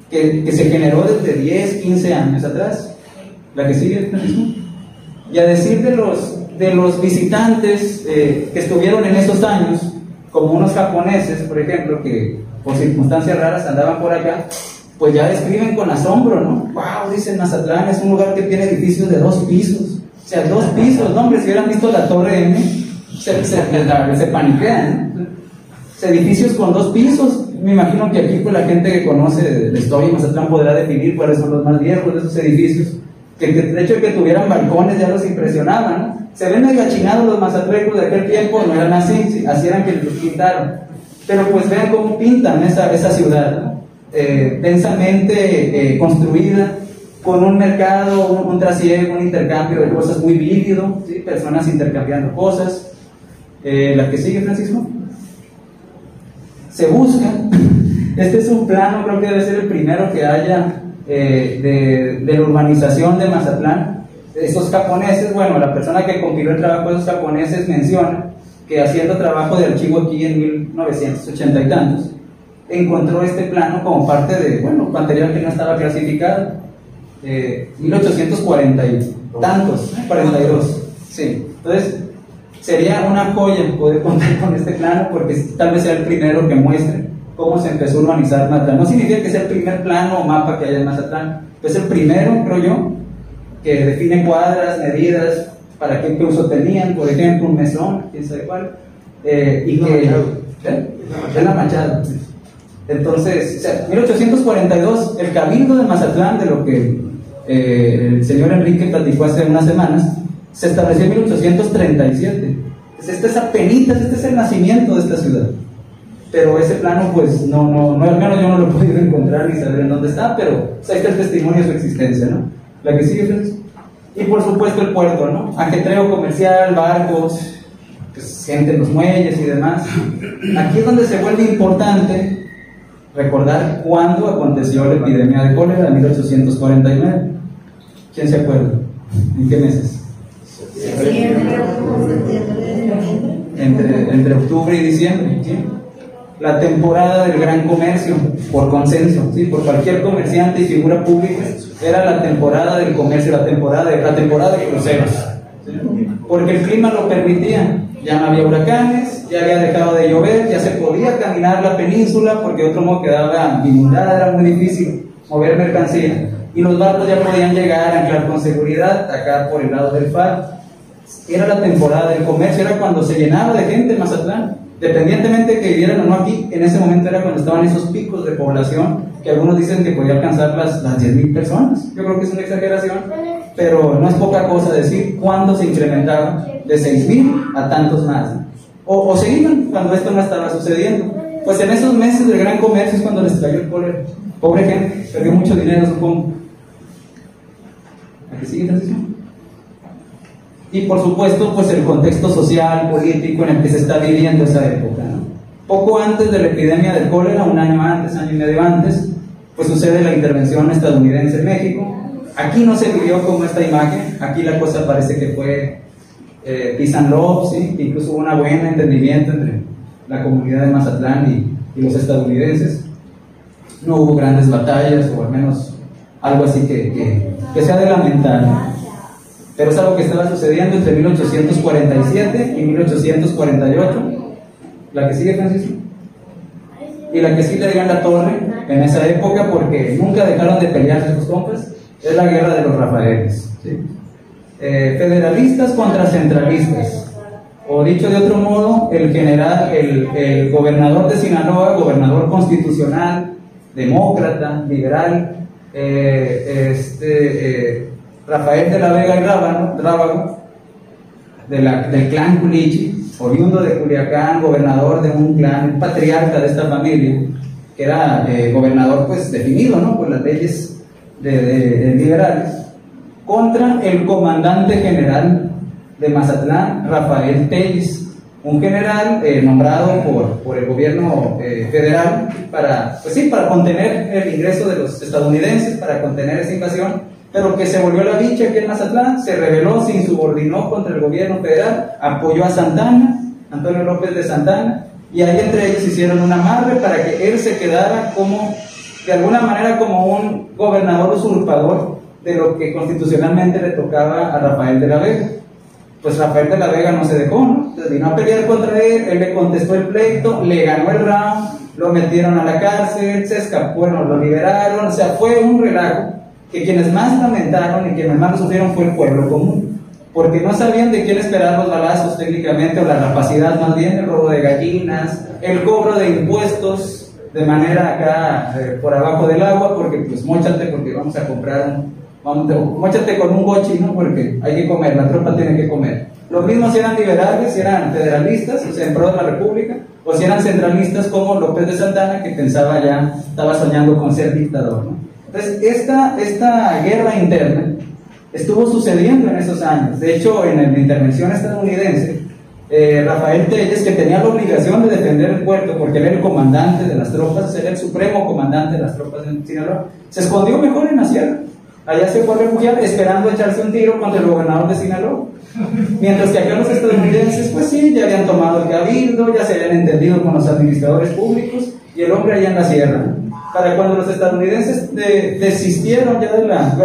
que se generó desde 10, 15 años atrás. La que sigue, Francisco. Y a decir de los visitantes que estuvieron en esos años, como unos japoneses, por ejemplo, que por circunstancias raras andaban por acá, pues ya describen con asombro, ¿no? ¡Wow! Dicen, Mazatlán es un lugar que tiene edificios de 2 pisos. O sea, 2 pisos, no, hombre, si hubieran visto la Torre M, se paniquean, ¿no? Edificios con 2 pisos. Me imagino que aquí pues la gente que conoce la historia de Mazatlán podrá definir cuáles son los más viejos de esos edificios, que el hecho de que tuvieran balcones ya los impresionaba, ¿no? Se ven medio achinados los mazatlecos de aquel tiempo, no eran así, así eran que los pintaron. Pero pues vean cómo pintan esa ciudad, ¿no? Densamente construida, con un mercado, un trasiego, un intercambio de cosas muy vívido, ¿sí? Personas intercambiando cosas. La que sigue, Francisco. Se busca, este es un plano, creo que debe ser el primero que haya de la urbanización de Mazatlán. Esos japoneses, bueno, la persona que compiló el trabajo de esos japoneses menciona que haciendo trabajo de archivo aquí en 1980 y tantos, encontró este plano como parte de, bueno, material que no estaba clasificado, 1840 y tantos, 42, sí. Entonces, sería una joya poder contar con este plano, porque tal vez sea el primero que muestre cómo se empezó a urbanizar Mazatlán. No significa que sea el primer plano o mapa que haya en Mazatlán, es el primero, creo yo, que define cuadras, medidas, para qué uso tenían, por ejemplo, un mesón, quién sabe cuál, y que... Es la Machado. Entonces, o sea, 1842, el Cabildo de Mazatlán, de lo que el señor Enrique platicó hace unas semanas, se estableció en 1837. Este es apenitas, este es el nacimiento de esta ciudad. Pero ese plano, pues, no, al menos yo no lo he podido encontrar ni saber en dónde está, pero o sea, este es el testimonio de su existencia, ¿no? La que sigue, Francisco. Y por supuesto el puerto, ¿no? Ajetreo comercial, barcos, pues, gente en los muelles y demás. Aquí es donde se vuelve importante recordar cuándo aconteció la epidemia de cólera en 1849. ¿Quién se acuerda? ¿En qué meses? Entre octubre y diciembre, ¿sí? La temporada del gran comercio, por consenso, ¿sí? Por cualquier comerciante y figura pública, era la temporada del comercio, la temporada de cruceros, ¿sí? Porque el clima lo permitía. Ya no había huracanes, ya había dejado de llover, ya se podía caminar la península, porque de otro modo quedaba inundada, era muy difícil mover mercancía. Y los barcos ya podían llegar a anclar con seguridad acá por el lado del faro. Era la temporada del comercio, era cuando se llenaba de gente en Mazatlán, dependientemente de que vivieran o no aquí. En ese momento era cuando estaban esos picos de población, que algunos dicen que podía alcanzar las 10,000 personas. Yo creo que es una exageración, pero no es poca cosa decir cuándo se incrementaron de 6,000 a tantos más, o se iban cuando esto no estaba sucediendo. Pues en esos meses del gran comercio es cuando les trayó el cólera. Pobre gente, perdió mucho dinero, supongo. ¿A qué sigue, Francisco? y por supuesto pues el contexto social, político en el que se está viviendo esa época, ¿no? Poco antes de la epidemia del cólera, un año antes, año y medio antes, pues sucede la intervención estadounidense en México. Aquí no se vivió como esta imagen, aquí la cosa parece que fue peace and love, ¿sí? Incluso hubo un buen entendimiento entre la comunidad de Mazatlán y los estadounidenses. No hubo grandes batallas, o al menos algo así que sea de lamentar, ¿no? Pero es algo que estaba sucediendo entre 1847 y 1848. La que sigue, Francisco. Y la que sí le dio en la torre en esa época, porque nunca dejaron de pelearse sus compas, es la guerra de los Rafaeles, ¿sí? Federalistas contra centralistas, o dicho de otro modo, el gobernador de Sinaloa, gobernador constitucional, demócrata, liberal, Rafael de la Vega y Rábago, del clan Culichi, oriundo de Culiacán, gobernador de un clan, patriarca de esta familia, que era gobernador pues definido, ¿no?, por las leyes de liberales, contra el comandante general de Mazatlán, Rafael Telles, un general nombrado por el gobierno federal para contener el ingreso de los estadounidenses, para contener esa invasión, pero que se volvió la bicha aquí en Mazatlán, se rebeló, se insubordinó contra el gobierno federal, apoyó a Santana, Antonio López de Santana, y ahí entre ellos hicieron un amarre para que él se quedara como, de alguna manera, como un gobernador usurpador de lo que constitucionalmente le tocaba a Rafael de la Vega. Pues Rafael de la Vega no se dejó, ¿no? Entonces vino a pelear contra él le contestó el pleito, le ganó el round, lo metieron a la cárcel, se escapó, bueno, lo liberaron, o sea, fue un relajo que quienes más lamentaron y quienes más lo sufrieron fue el pueblo común, porque no sabían de quién esperar los balazos técnicamente, o la rapacidad más bien, el robo de gallinas, el cobro de impuestos de manera acá por abajo del agua, porque pues móchate porque vamos a comprar móchate con un gochi, ¿no? Porque hay que comer, la tropa tiene que comer. Los mismos si eran liberales, si eran federalistas, o sea, en pro de la república, o si eran centralistas como López de Santana, que estaba soñando con ser dictador, ¿no? Entonces, esta guerra interna estuvo sucediendo en esos años. De hecho, en la intervención estadounidense, Rafael Telles, que tenía la obligación de defender el puerto, porque él era el comandante de las tropas, era el supremo comandante de las tropas en Sinaloa, se escondió mejor en la sierra. Allá se fue a refugiar esperando echarse un tiro contra el gobernador de Sinaloa. Mientras que acá los estadounidenses, pues sí, ya habían tomado el cabildo, ya se habían entendido con los administradores públicos, y el hombre allá en la sierra. Para cuando los estadounidenses desistieron ya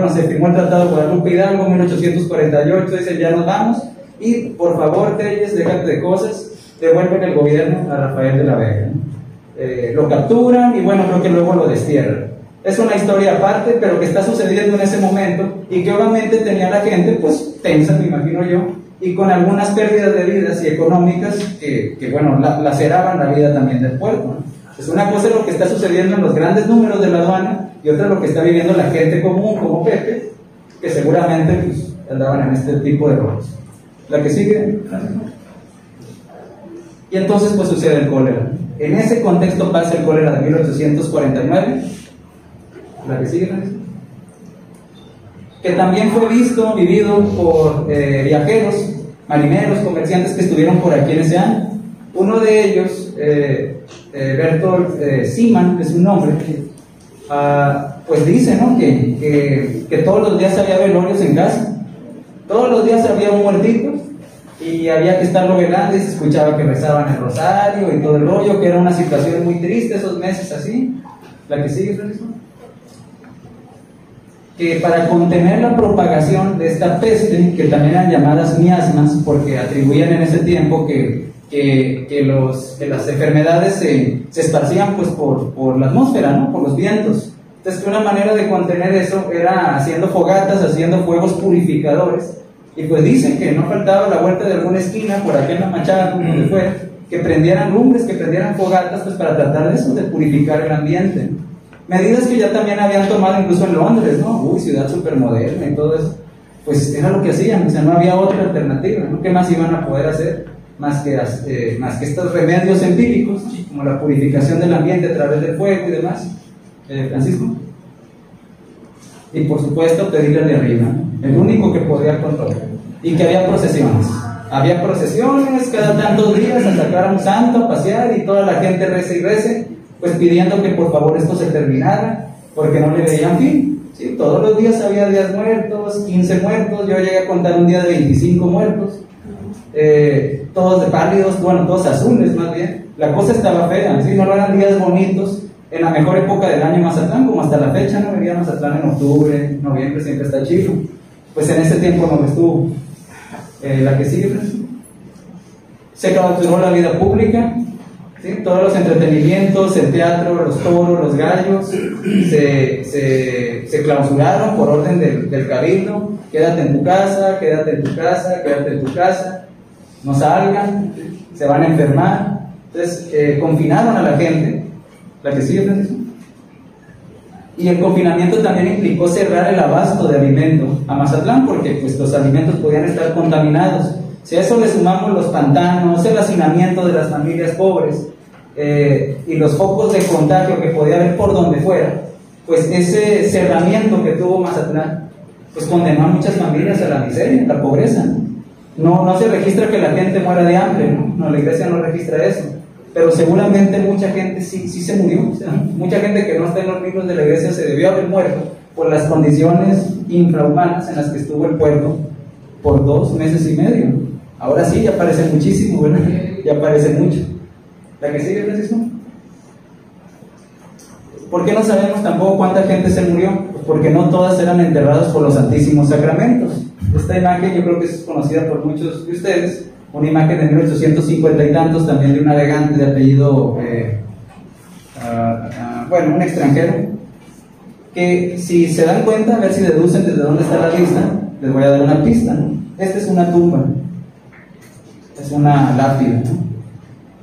se firmó el Tratado de Guadalupe Hidalgo en 1848, dicen ya nos vamos, y por favor, Telles, déjate de cosas, devuelven el gobierno a Rafael de la Vega, ¿no? Lo capturan y bueno, creo que luego lo destierran. Es una historia aparte, pero que está sucediendo en ese momento y que obviamente tenía la gente pues tensa, me imagino yo, y con algunas pérdidas de vidas y económicas que bueno, laceraban la vida también del pueblo, ¿no? Es una cosa lo que está sucediendo en los grandes números de la aduana y otra lo que está viviendo la gente común como Pepe, que seguramente pues, andaban en este tipo de robos. La que sigue. Y entonces pues sucede el cólera. En ese contexto pasa el cólera de 1849. La que sigue, que también fue vivido por viajeros, marineros, comerciantes que estuvieron por aquí en ese año. Uno de ellos, Bertolt Seaman, es un nombre, pues dice, ¿no?, que todos los días había velorios en casa, todos los días había un muertito y había que estarlo velando y se escuchaba que rezaban el rosario y todo el rollo, que era una situación muy triste esos meses así. La que sigue, Francisco. Que para contener la propagación de esta peste, que también eran llamadas miasmas, porque atribuían en ese tiempo que las enfermedades se esparcían pues por la atmósfera, ¿no?, por los vientos. Entonces, una manera de contener eso era haciendo fogatas, haciendo fuegos purificadores. Y pues dicen que no faltaba a la vuelta de alguna esquina, por aquí en la Machada, como donde fue, que prendieran lumbres, que prendieran fogatas, pues para tratar de eso, de purificar el ambiente. Medidas que ya también habían tomado incluso en Londres, ¿no? Uy, ciudad súper moderna y todo eso. Pues era lo que hacían, o sea, no había otra alternativa, ¿no? ¿Qué más iban a poder hacer? Más que estos remedios empíricos, ¿no?, como la purificación del ambiente a través del fuego y demás. Francisco. Y por supuesto, pedirle de arriba, ¿no? El único que podría controlar. y que había procesiones. Había procesiones cada tantos días a sacar a un santo a pasear y toda la gente rece y rece, pues pidiendo que por favor esto se terminara, porque no le veían fin. ¿Sí? Todos los días había 10 muertos, 15 muertos, yo llegué a contar un día de 25 muertos, todos de pálidos, bueno, todos azules más bien. La cosa estaba fea, ¿sí? No eran días bonitos. En la mejor época del año Mazatlán, como hasta la fecha, no venía Mazatlán en octubre, noviembre, siempre está chido. Pues en ese tiempo no estuvo. La que sigue, pues, se clausuró la vida pública, ¿sí? Todos los entretenimientos, el teatro, los toros, los gallos, se clausuraron por orden del cabildo. Quédate en tu casa, quédate en tu casa, quédate en tu casa, no salgan, se van a enfermar. Entonces confinaron a la gente. La que sigue, Francisco. Y el confinamiento también implicó cerrar el abasto de alimento a Mazatlán, porque pues los alimentos podían estar contaminados. Si a eso le sumamos los pantanos, el hacinamiento de las familias pobres y los focos de contagio que podía haber por donde fuera, pues ese cerramiento que tuvo Mazatlán pues condenó a muchas familias a la miseria, a la pobreza. No se registra que la gente muera de hambre, no, la iglesia no registra eso. Pero seguramente mucha gente sí se murió. O sea, mucha gente que no está en los libros de la iglesia se debió haber muerto por las condiciones infrahumanas en las que estuvo el pueblo por 2 meses y medio. Ahora sí, ya parece muchísimo, ¿verdad? Ya parece mucho. ¿La que sigue, Francisco? ¿Por qué no sabemos tampoco cuánta gente se murió? Pues porque no todas eran enterradas por los santísimos sacramentos. Esta imagen yo creo que es conocida por muchos de ustedes. Una imagen de 1850 y tantos, también de un navegante de apellido, bueno, un extranjero, que si se dan cuenta, a ver si deducen desde dónde está la lista, les voy a dar una pista, ¿no? Esta es una tumba, es una lápida, ¿no?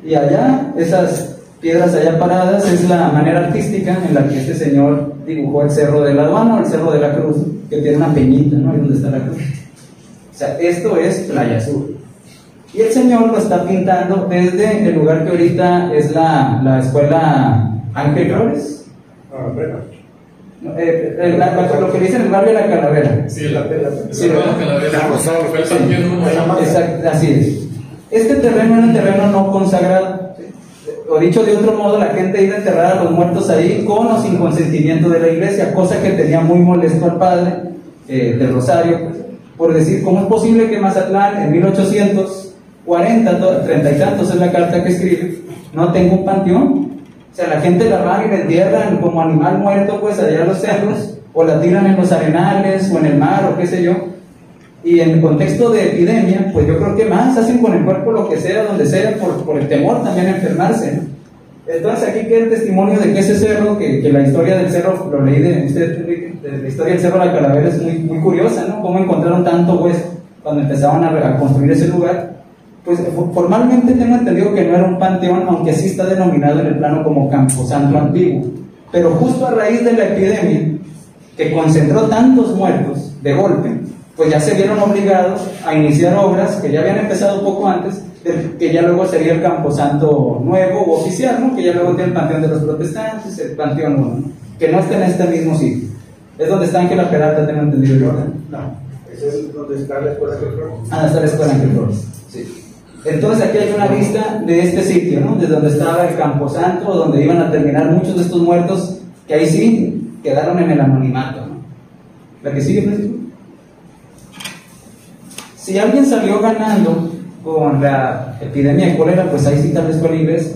Y allá, esas piedras allá paradas, es la manera artística en la que este señor dibujó el Cerro de la Aduana o el Cerro de la Cruz, que tiene una peñita, ¿no? Ahí donde está la cruz. O sea, esto es Playa Sur. Y el señor lo está pintando desde el lugar que ahorita es la escuela Ángel Flores. Lo que dicen el barrio de la Calavera. Sí, la Calavera. Exacto, así es. Este terreno era un terreno no consagrado. O dicho de otro modo, la gente iba a enterrar a los muertos ahí con o sin consentimiento de la iglesia, cosa que tenía muy molesto al padre del Rosario, pues, por decir, ¿cómo es posible que Mazatlán en 1840, 30 y tantos es la carta que escribe, no tenga un panteón? O sea, la gente la va y la entierran como animal muerto, pues allá en los cerros, o la tiran en los arenales, o en el mar, o qué sé yo. Y en el contexto de epidemia, pues yo creo que más hacen con el cuerpo lo que sea, donde sea, por el temor también a enfermarse, ¿no? Entonces aquí queda el testimonio de que ese cerro, que la historia del cerro, lo leí de usted, Enrique, la historia del Cerro de la Calavera es muy, muy curiosa, ¿no? Cómo encontraron tanto hueso cuando empezaban a construir ese lugar. Pues formalmente tengo entendido que no era un panteón, aunque sí está denominado en el plano como Camposanto Antiguo. Pero justo a raíz de la epidemia, que concentró tantos muertos de golpe, pues ya se vieron obligados a iniciar obras que ya habían empezado poco antes, que ya luego sería el Camposanto nuevo o oficial, ¿no? Que ya luego tiene el Panteón de los Protestantes, el Panteón 1, ¿no? Que no está en este mismo sitio. Es donde está Ángela Peralta, tengo entendido yo, ¿no? No, ese es donde está la escuela Ángel Flores. Ah, está la escuela Ángel Flores, sí. Entonces aquí hay una lista de este sitio, ¿no? Desde donde estaba el Camposanto, donde iban a terminar muchos de estos muertos, que ahí sí quedaron en el anonimato, ¿no? ¿La que sigue, Francisco? Si alguien salió ganando con la epidemia de cólera, pues ahí sí tal vez fue la iglesia,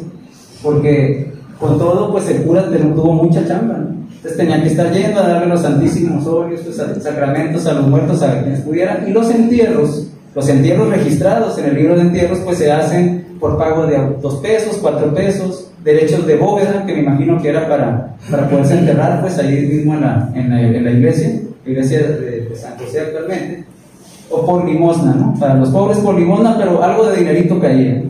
porque con todo, pues el cura tuvo mucha chamba, ¿no? Entonces tenía que estar yendo a darle los santísimos óleos, pues, sacramentos a los muertos, a quienes pudieran, y los entierros registrados en el libro de entierros, pues se hacen por pago de 2 pesos, 4 pesos, derechos de bóveda, que me imagino que era para poderse enterrar, pues ahí mismo en la iglesia de San José actualmente, o por limosna, ¿no? Para los pobres por limosna, pero algo de dinerito caía.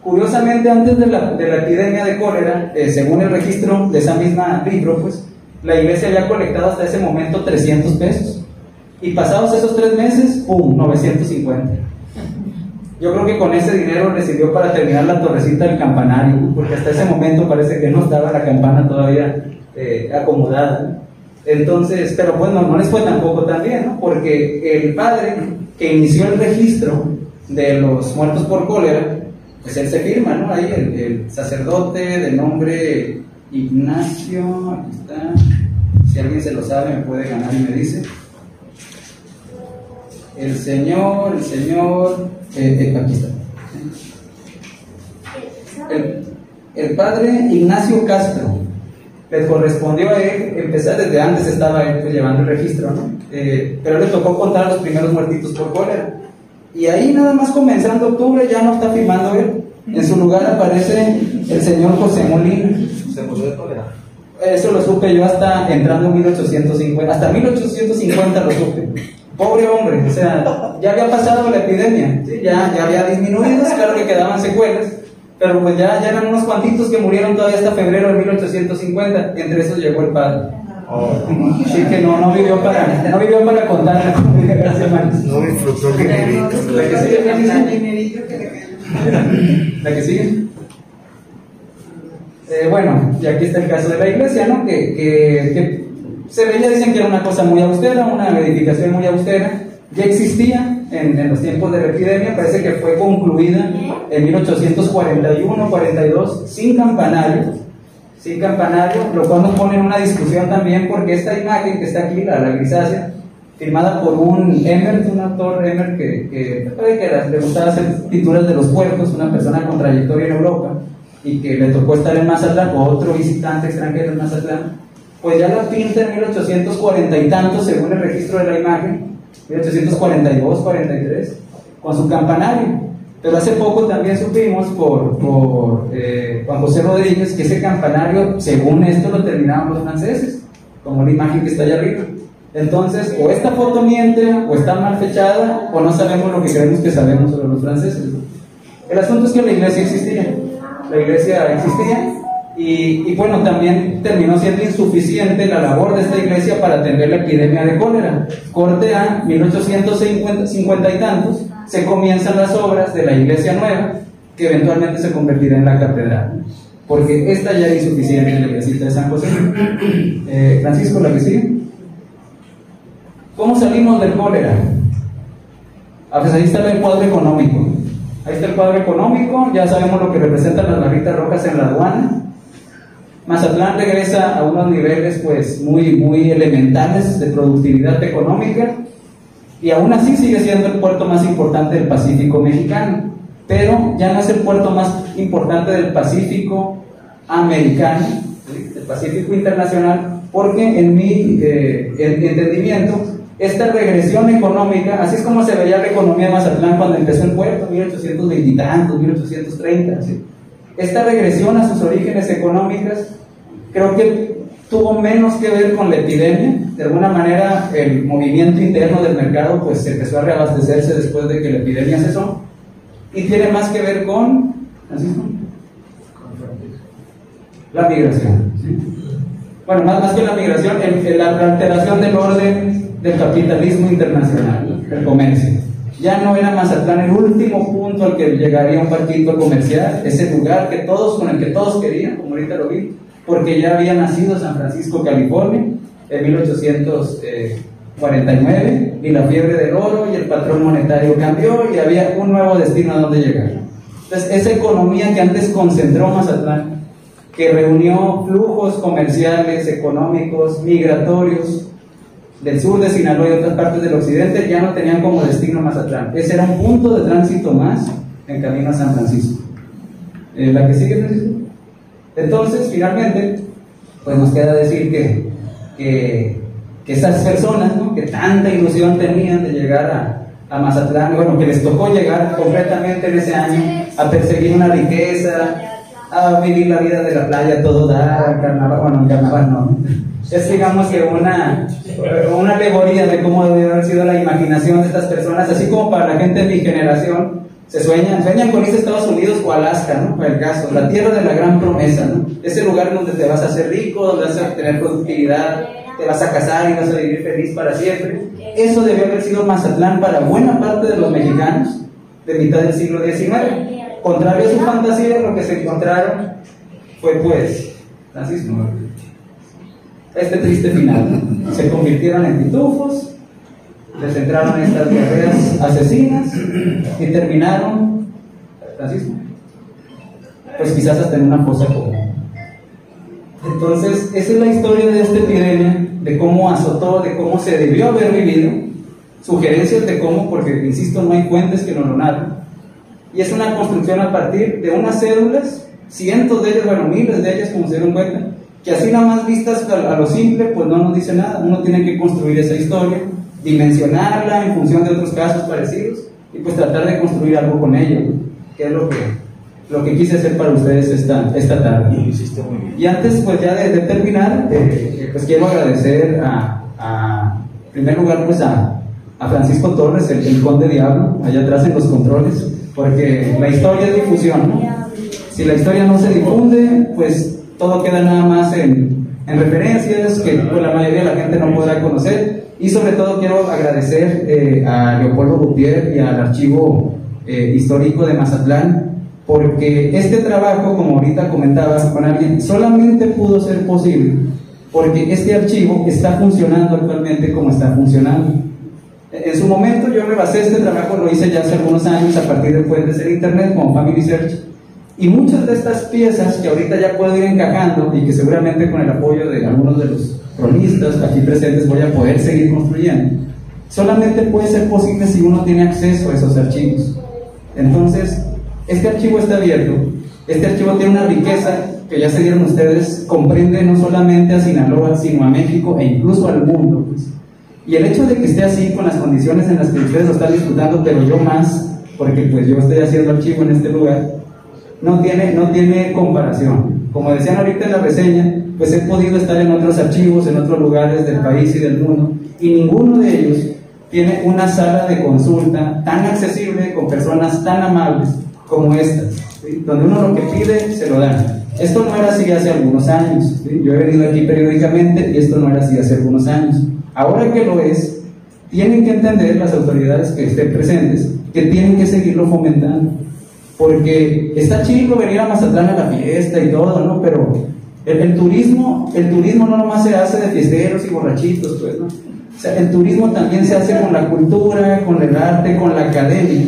Curiosamente, antes de la epidemia de cólera, según el registro de esa misma libro, pues la iglesia había colectado hasta ese momento 300 pesos. Y pasados esos 3 meses, ¡pum!, 950. Yo creo que con ese dinero le sirvió para terminar la torrecita del campanario, ¿no? Porque hasta ese momento parece que no estaba la campana todavía acomodada, ¿no? Entonces, pero bueno, no les fue tampoco tan bien, ¿no? Porque el padre que inició el registro de los muertos por cólera, pues él se firma, ¿no? Ahí el sacerdote de nombre Ignacio, aquí está, si alguien se lo sabe me puede ganar y me dice. El señor, aquí está. El padre Ignacio Castro, le correspondió a él empezar, desde antes estaba él pues, llevando el registro, ¿no? Pero le tocó contar los primeros muertitos por cólera. Y ahí nada más comenzando octubre ya no está firmando él. En su lugar aparece el señor José Molina. ¿Se murió de cólera? Eso lo supe yo hasta entrando en 1850. Hasta 1850 lo supe. Pobre hombre, o sea, ya había pasado la epidemia, ¿sí? ya había disminuido, claro que quedaban secuelas, pero pues ya eran unos cuantitos que murieron todavía hasta febrero de 1850, entre esos llegó el padre. Así que no vivió para contar. Gracias, Maris. No disfrutó el dinerito. La que sigue. Bueno, y aquí está el caso de la iglesia, ¿no? Que se veía, dicen que era una cosa muy austera, una edificación muy austera. Ya existía en los tiempos de la epidemia, parece que fue concluida en 1841-42, sin campanario, lo cual nos pone en una discusión también, porque esta imagen que está aquí, la grisácea, firmada por un Emert, un autor Emert que le gustaba hacer pinturas de los puertos, una persona con trayectoria en Europa, y que le tocó estar en Mazatlán, o otro visitante extranjero en Mazatlán, pues ya la pinta en 1840 y tantos, según el registro de la imagen, 1842, 43, con su campanario. Pero hace poco también supimos por Juan José Rodríguez que ese campanario, según esto, lo terminaron los franceses, como la imagen que está allá arriba. Entonces, o esta foto miente, o está mal fechada, o no sabemos lo que creemos que sabemos sobre los franceses. El asunto es que la iglesia existía. Y bueno, también terminó siendo insuficiente la labor de esta iglesia para atender la epidemia de cólera. Corte a 1850 y tantos, se comienzan las obras de la iglesia nueva, que eventualmente se convertirá en la catedral, porque esta ya era insuficiente en la iglesita de San José. Francisco, la que sigue. ¿Cómo salimos del cólera? Pues ahí está el cuadro económico. Ya sabemos lo que representan las barritas rojas en la aduana. Mazatlán regresa a unos niveles pues muy elementales de productividad económica, y aún así sigue siendo el puerto más importante del Pacífico mexicano, pero ya no es el puerto más importante del Pacífico americano, ¿sí? Del Pacífico internacional, porque en mi entendimiento, esta regresión económica, así es como se veía la economía de Mazatlán cuando empezó el puerto, 1820 y tantos, 1830, ¿sí? Esta regresión a sus orígenes económicas creo que tuvo menos que ver con la epidemia. De alguna manera el movimiento interno del mercado pues se empezó a reabastecerse después de que la epidemia cesó, y tiene más que ver con la migración, ¿sí? Bueno, más que la migración, la alteración del orden del capitalismo internacional, el comercio. Ya no era Mazatlán el último punto al que llegaría un barquito comercial, ese lugar con el que todos querían, como ahorita lo vi, porque ya había nacido San Francisco, California, en 1849, y la fiebre del oro y el patrón monetario cambió, y había un nuevo destino a donde llegar. Entonces, esa economía que antes concentró Mazatlán, que reunió flujos comerciales, económicos, migratorios, del sur de Sinaloa y de otras partes del occidente, ya no tenían como destino Mazatlán. Ese era un punto de tránsito más en camino a San Francisco. La que sigue, Francisco. Entonces, finalmente, pues nos queda decir que esas personas, ¿no?, que tanta ilusión tenían de llegar a Mazatlán, bueno, que les tocó llegar completamente en ese año a perseguir una riqueza, a vivir la vida de la playa, todo dar, carnaval, bueno, en carnaval no. Es, digamos, que una alegoría de cómo debe haber sido la imaginación de estas personas, así como para la gente de mi generación, sueñan con irse a Estados Unidos o Alaska, ¿no? Para el caso, la tierra de la gran promesa, ¿no? Ese lugar donde te vas a hacer rico, donde vas a tener productividad, te vas a casar y vas a vivir feliz para siempre. Eso debió haber sido Mazatlán para buena parte de los mexicanos de mitad del siglo XIX. Contrario a su fantasía, lo que se encontraron fue, pues, Francisco, este triste final, ¿no? se convirtieron en pitufos, les entraron estas diarreas asesinas y terminaron, Francisco, pues quizás hasta en una fosa común. Entonces, esa es la historia de esta epidemia, de cómo azotó, de cómo se debió haber vivido, sugerencias de cómo, porque insisto, no hay fuentes que nos lo narren, y es una construcción a partir de unas cédulas, cientos de ellas, bueno, miles de ellas, como se dieron cuenta, que así nada más vistas a lo simple, pues no nos dice nada. Uno tiene que construir esa historia, dimensionarla en función de otros casos parecidos, y pues tratar de construir algo con ello, ¿no? Que es lo que quise hacer para ustedes esta tarde. Y lo hiciste muy bien. Y antes, pues ya de terminar, pues quiero agradecer en primer lugar, pues a Francisco Torres, el Conde Diablo, allá atrás en los controles, porque la historia es difusión, ¿no? Si la historia no se difunde, pues todo queda nada más en referencias que pues, la mayoría de la gente no podrá conocer. Y sobre todo quiero agradecer a Leopoldo Gutiérrez y al Archivo Histórico de Mazatlán, porque este trabajo, como ahorita comentaba con alguien, solamente pudo ser posible porque este archivo está funcionando actualmente como está funcionando. En su momento yo me basé, este trabajo lo hice ya hace algunos años a partir de fuentes en internet como Family Search, y muchas de estas piezas que ahorita ya puedo ir encajando y que seguramente con el apoyo de algunos de los cronistas aquí presentes voy a poder seguir construyendo, solamente puede ser posible si uno tiene acceso a esos archivos. Entonces, este archivo está abierto, este archivo tiene una riqueza que ya se dieron ustedes, comprende no solamente a Sinaloa, sino a México e incluso al mundo, pues. Y el hecho de que esté así, con las condiciones en las que ustedes lo están disfrutando, pero yo más, porque pues yo estoy haciendo archivo en este lugar, no tiene comparación. Como decían ahorita en la reseña, pues he podido estar en otros archivos, en otros lugares del país y del mundo, y ninguno de ellos tiene una sala de consulta tan accesible, con personas tan amables como esta, ¿sí? Donde uno lo que pide, se lo dan. Esto no era así hace algunos años, ¿sí? Yo he venido aquí periódicamente y esto no era así hace algunos años. Ahora que lo es, tienen que entender las autoridades que estén presentes que tienen que seguirlo fomentando, porque está chido venir a Mazatlán a la fiesta y todo, ¿no? Pero el turismo no nomás se hace de fiesteros y borrachitos, pues, ¿no? O sea, el turismo también se hace con la cultura, con el arte, con la academia.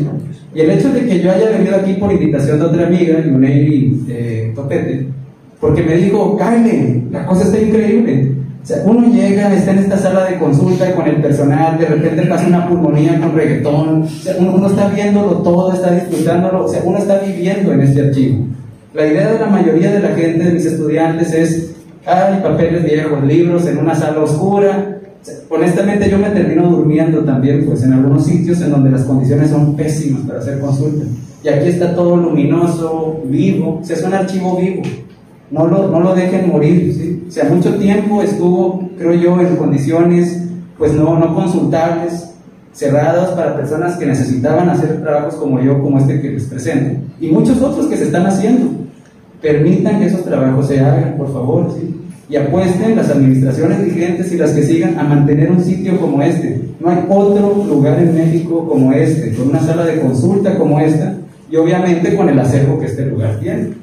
Y el hecho de que yo haya venido aquí por invitación de otra amiga, Yuneiri Topete, porque me dijo, Kyle, la cosa está increíble. O sea, uno llega, está en esta sala de consulta con el personal, de repente pasa una pulmonía con reggaetón, o sea, uno está viéndolo todo, está disfrutándolo, o sea, uno está viviendo en este archivo. La idea de la mayoría de la gente, de mis estudiantes, es, papeles viejos, libros en una sala oscura. O sea, honestamente yo me termino durmiendo también, pues en algunos sitios en donde las condiciones son pésimas para hacer consulta. Y aquí está todo luminoso, vivo, o sea, es un archivo vivo. No lo dejen morir, ¿sí? O sea, mucho tiempo estuvo, creo yo, en condiciones pues no consultables, cerradas para personas que necesitaban hacer trabajos como yo, como este que les presento, y muchos otros que se están haciendo. Permitan que esos trabajos se hagan, por favor, ¿sí? Y apuesten las administraciones vigentes y las que sigan a mantener un sitio como este. No hay otro lugar en México como este, con una sala de consulta como esta, y obviamente con el acervo que este lugar tiene.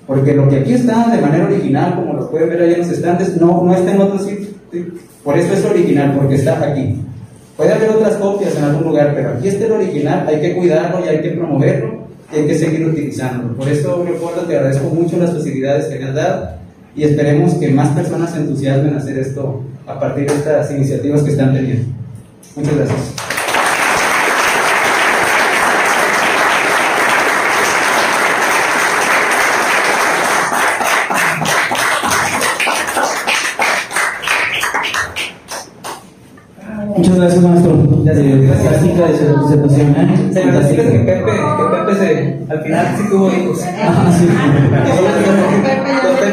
Porque lo que aquí está de manera original, como lo pueden ver ahí en los estantes, no está en otro sitio, ¿sí? Por eso es original, porque está aquí. Puede haber otras copias en algún lugar, pero aquí está el original, hay que cuidarlo y hay que promoverlo y hay que seguir utilizándolo. Por eso, Leopoldo, te agradezco mucho las facilidades que me has dado y esperemos que más personas se entusiasmen a hacer esto a partir de estas iniciativas que están teniendo. Muchas gracias. Muchas gracias, maestro. Fantástica disertación, ¿eh? Se me hace que Pepe al final sí tuvo hijos. Sí.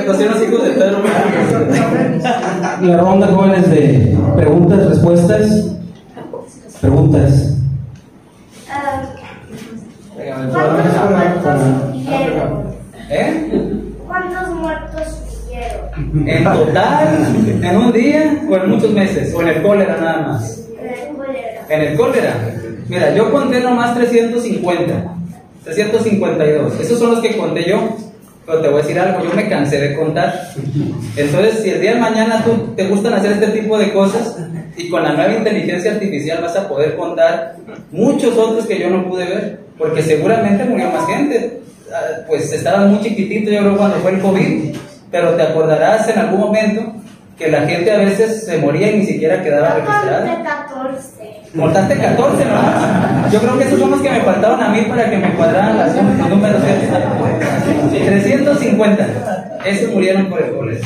Los hijos de Pedro. La ronda, jóvenes, de preguntas, respuestas. Preguntas. ¿Cuántos muertos hubieron? En total, en un día o en muchos meses, o en el cólera nada más. En el cólera, mira, yo conté nomás 352. Esos son los que conté yo. Pero te voy a decir algo, yo me cansé de contar. Entonces, si el día de mañana tú te gustan hacer este tipo de cosas, y con la nueva inteligencia artificial vas a poder contar muchos otros que yo no pude ver, porque seguramente murió más gente. Pues estabas muy chiquitito, yo creo, cuando fue el COVID, pero te acordarás en algún momento que la gente a veces se moría y ni siquiera quedaba registrada. 14. Montaste 14 nomás. Yo creo que esos son los que me faltaron a mí para que me cuadraran los números. 350. Esos murieron por el cólera.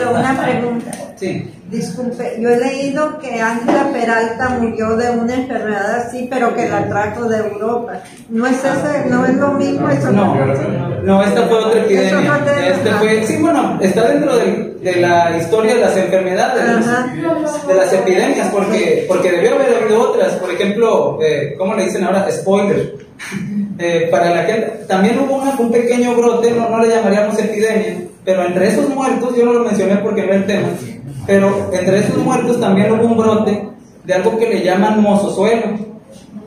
Una pregunta. Sí. Disculpe, yo he leído que Ángela Peralta murió de una enfermedad así, pero que la trajo de Europa. ¿No es ese, no es lo mismo? Eso No, esta fue otra epidemia. Sí, bueno, está dentro de la historia de las enfermedades, de las epidemias, porque debió haber habido otras. Por ejemplo, ¿cómo le dicen ahora? Spoiler. Para la gente, también hubo un pequeño brote, no le llamaríamos epidemia, pero entre esos muertos, yo no lo mencioné porque no es el tema, pero entre esos muertos también hubo un brote de algo que le llaman mozosuelo,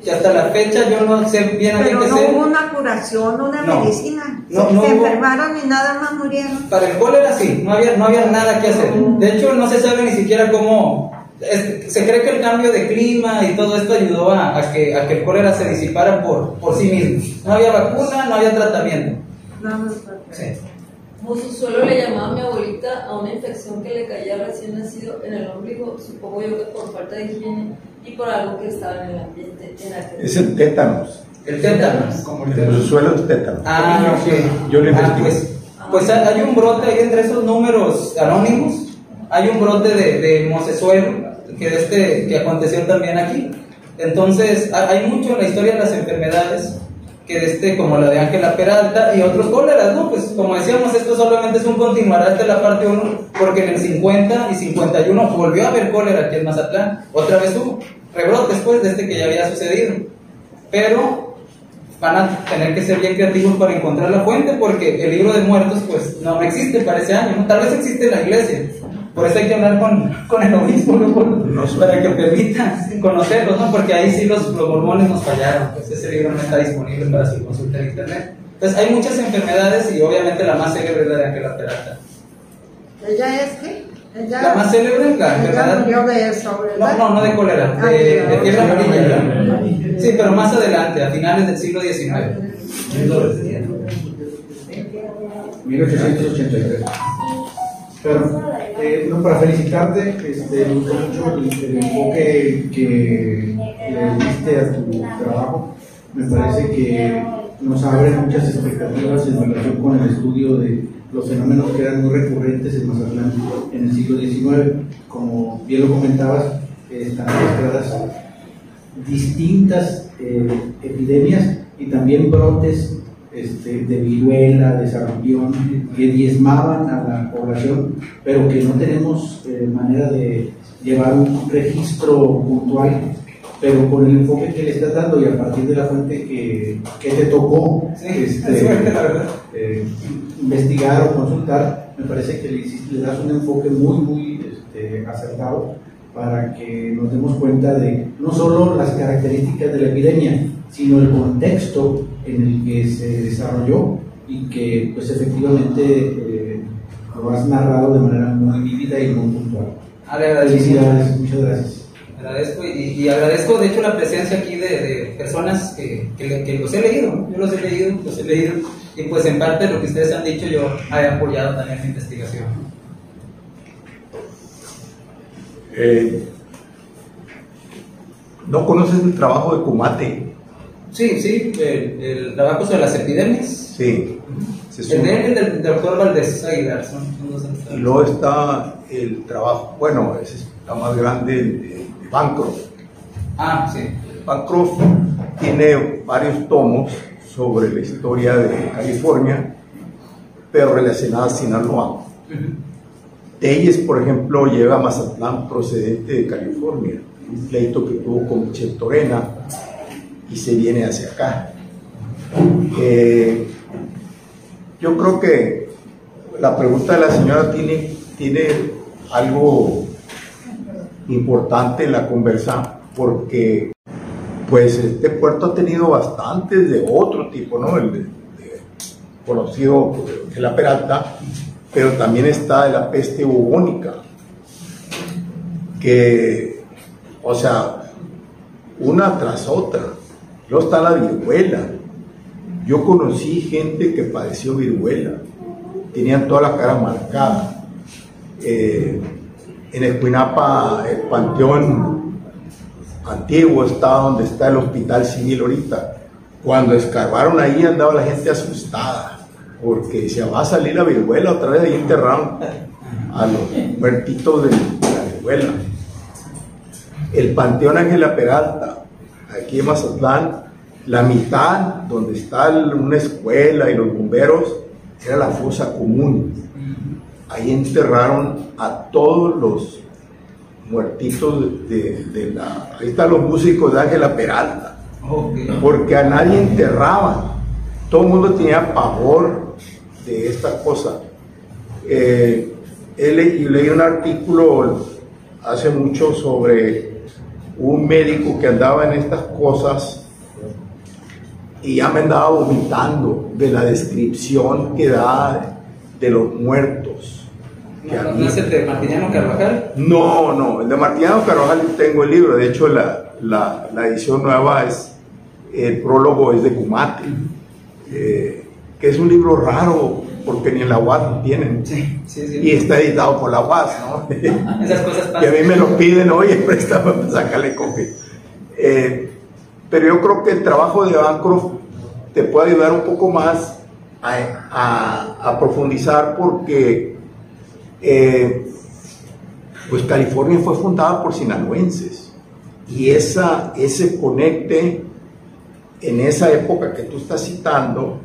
que hasta la fecha yo no sé bien a qué pero no sea. hubo una curación, una medicina. No se hubo. Enfermaron y nada más murieron. Para el cólera sí, no había nada que hacer. De hecho, no se sabe ni siquiera cómo. Se cree que el cambio de clima y todo esto ayudó a que el cólera se disipara por sí mismo. No había vacuna, no había tratamiento. Sí. Mozosuelo le llamaba a mi abuelita a una infección que le caía recién nacido en el ombligo, supongo yo que por falta de higiene y por algo que estaba en el ambiente. Es el tétanos. El tétanos. Como el mozosuelo es tétanos. Ah, ok. Yo lo investigué. Pues hay un brote ahí entre esos números anónimos. Hay un brote de mozosuelo que aconteció también aquí. Entonces, hay mucho en la historia de las enfermedades que como la de Ángela Peralta y otros cóleras, ¿no? Pues como decíamos, esto solamente es un continuará hasta la parte 1, porque en el 50 y 51 volvió a haber cólera aquí en Mazatlán. Otra vez hubo rebrotes después de que ya había sucedido. Pero van a tener que ser bien creativos para encontrar la fuente, porque el libro de muertos pues no existe para ese año, ¿no? Tal vez existe en la iglesia. Por eso hay que hablar con el obispo, ¿no? Para que permita conocerlos, ¿no? Porque ahí sí los mormones nos fallaron, pues ese libro no está disponible para su consulta en internet. Entonces hay muchas enfermedades y obviamente la más célebre es la de Ángela Peralta. ¿Ella es qué? La más célebre, la enfermedad. Murió de eso, ¿verdad? No de cólera, de fiebre amarilla, ¿verdad? Sí, pero más adelante, a finales del siglo XIX. 1883. Pero, para felicitarte, me gustó mucho el enfoque que le diste a tu trabajo. Me parece que nos abre muchas expectativas en relación con el estudio de los fenómenos que eran muy recurrentes en Mazatlán en el siglo XIX. Como bien lo comentabas, están registradas distintas epidemias y también brotes de viruela, de sarampión, que diezmaban a la población, pero que no tenemos manera de llevar un registro puntual, pero con el enfoque que le estás dando y a partir de la fuente que te tocó investigar o consultar, me parece que le das un enfoque muy acertado para que nos demos cuenta de no solo las características de la epidemia, sino el contexto en el que se desarrolló y que pues efectivamente lo has narrado de manera muy vívida y muy puntual. Felicidades, muchas gracias. Agradezco y agradezco de hecho la presencia aquí de personas que los he leído, ¿no? Yo los he leído y pues en parte de lo que ustedes han dicho yo he apoyado también la investigación. ¿No conoces el trabajo de Kumate? Sí, el trabajo sobre las epidemias. Sí. El doctor Valdés Aguilar. Y luego está el trabajo, bueno, ese está más grande, de Bancroft. Ah, sí. Bancroft tiene varios tomos sobre la historia de California, pero relacionada a Sinaloa. De ellas, por ejemplo, llega a Mazatlán procedente de California, un pleito que tuvo con Michel Torena y se viene hacia acá. Yo creo que la pregunta de la señora tiene algo importante en la conversa, porque pues este puerto ha tenido bastantes de otro tipo, ¿no? El de conocido de la Peralta, pero también está de la peste bubónica, que, o sea, una tras otra. Luego está la viruela. Yo conocí gente que padeció viruela, tenían toda la cara marcada. En Escuinapa, el panteón antiguo está donde está el hospital civil ahorita. Cuando escarbaron ahí andaba la gente asustada, porque se va a salir la viruela otra vez. Ahí enterraron a los muertitos de la viruela. El panteón Ángela Peralta, aquí en Mazatlán, la mitad donde está una escuela y los bomberos era la fosa común. Ahí enterraron a todos los muertitos de la... Ahí están los músicos de Ángela Peralta, porque a nadie enterraban. Todo el mundo tenía pavor de esta cosa. Leí un artículo hace mucho sobre un médico que andaba en estas cosas y ya me andaba vomitando de la descripción que da de los muertos. ¿No es el de Martiniano Carvajal? No, el de Martiniano Carvajal tengo el libro. De hecho, la edición nueva es, el prólogo es de Cumate, que es un libro raro porque ni en la UAS lo tienen. Sí. Y está editado por la UAS, ¿no? Esas cosas pasan. Que a mí me lo piden, oye, préstame para sacarle copia. Pero yo creo que el trabajo de Bancroft te puede ayudar un poco más a profundizar, porque pues California fue fundada por sinaloenses, y ese conecte en esa época que tú estás citando,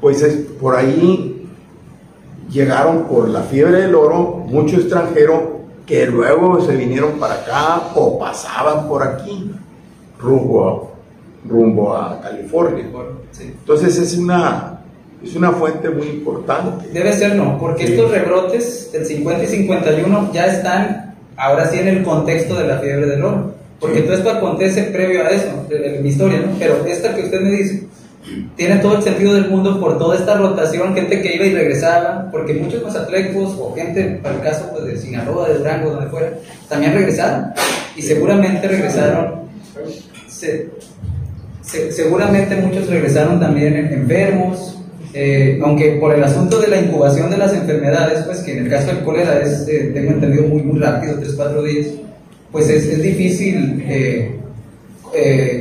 pues por ahí llegaron por la fiebre del oro muchos extranjeros que luego se vinieron para acá o pasaban por aquí rumbo a California. Sí. Entonces es una fuente muy importante. Debe ser, ¿no? Porque estos rebrotes del 50 y 51 ya están ahora sí en el contexto de la fiebre del oro, porque todo esto acontece previo a eso, en mi historia, ¿no? Pero esta que usted me dice tiene todo el sentido del mundo por toda esta rotación, gente que iba y regresaba, porque muchos mazatlecos o gente, para el caso pues, de Sinaloa, de Durango, donde fuera, también regresaron, y seguramente regresaron, seguramente muchos regresaron también enfermos, aunque por el asunto de la incubación de las enfermedades, pues que en el caso del cólera es, tengo entendido, muy rápido, 3-4 días, pues es difícil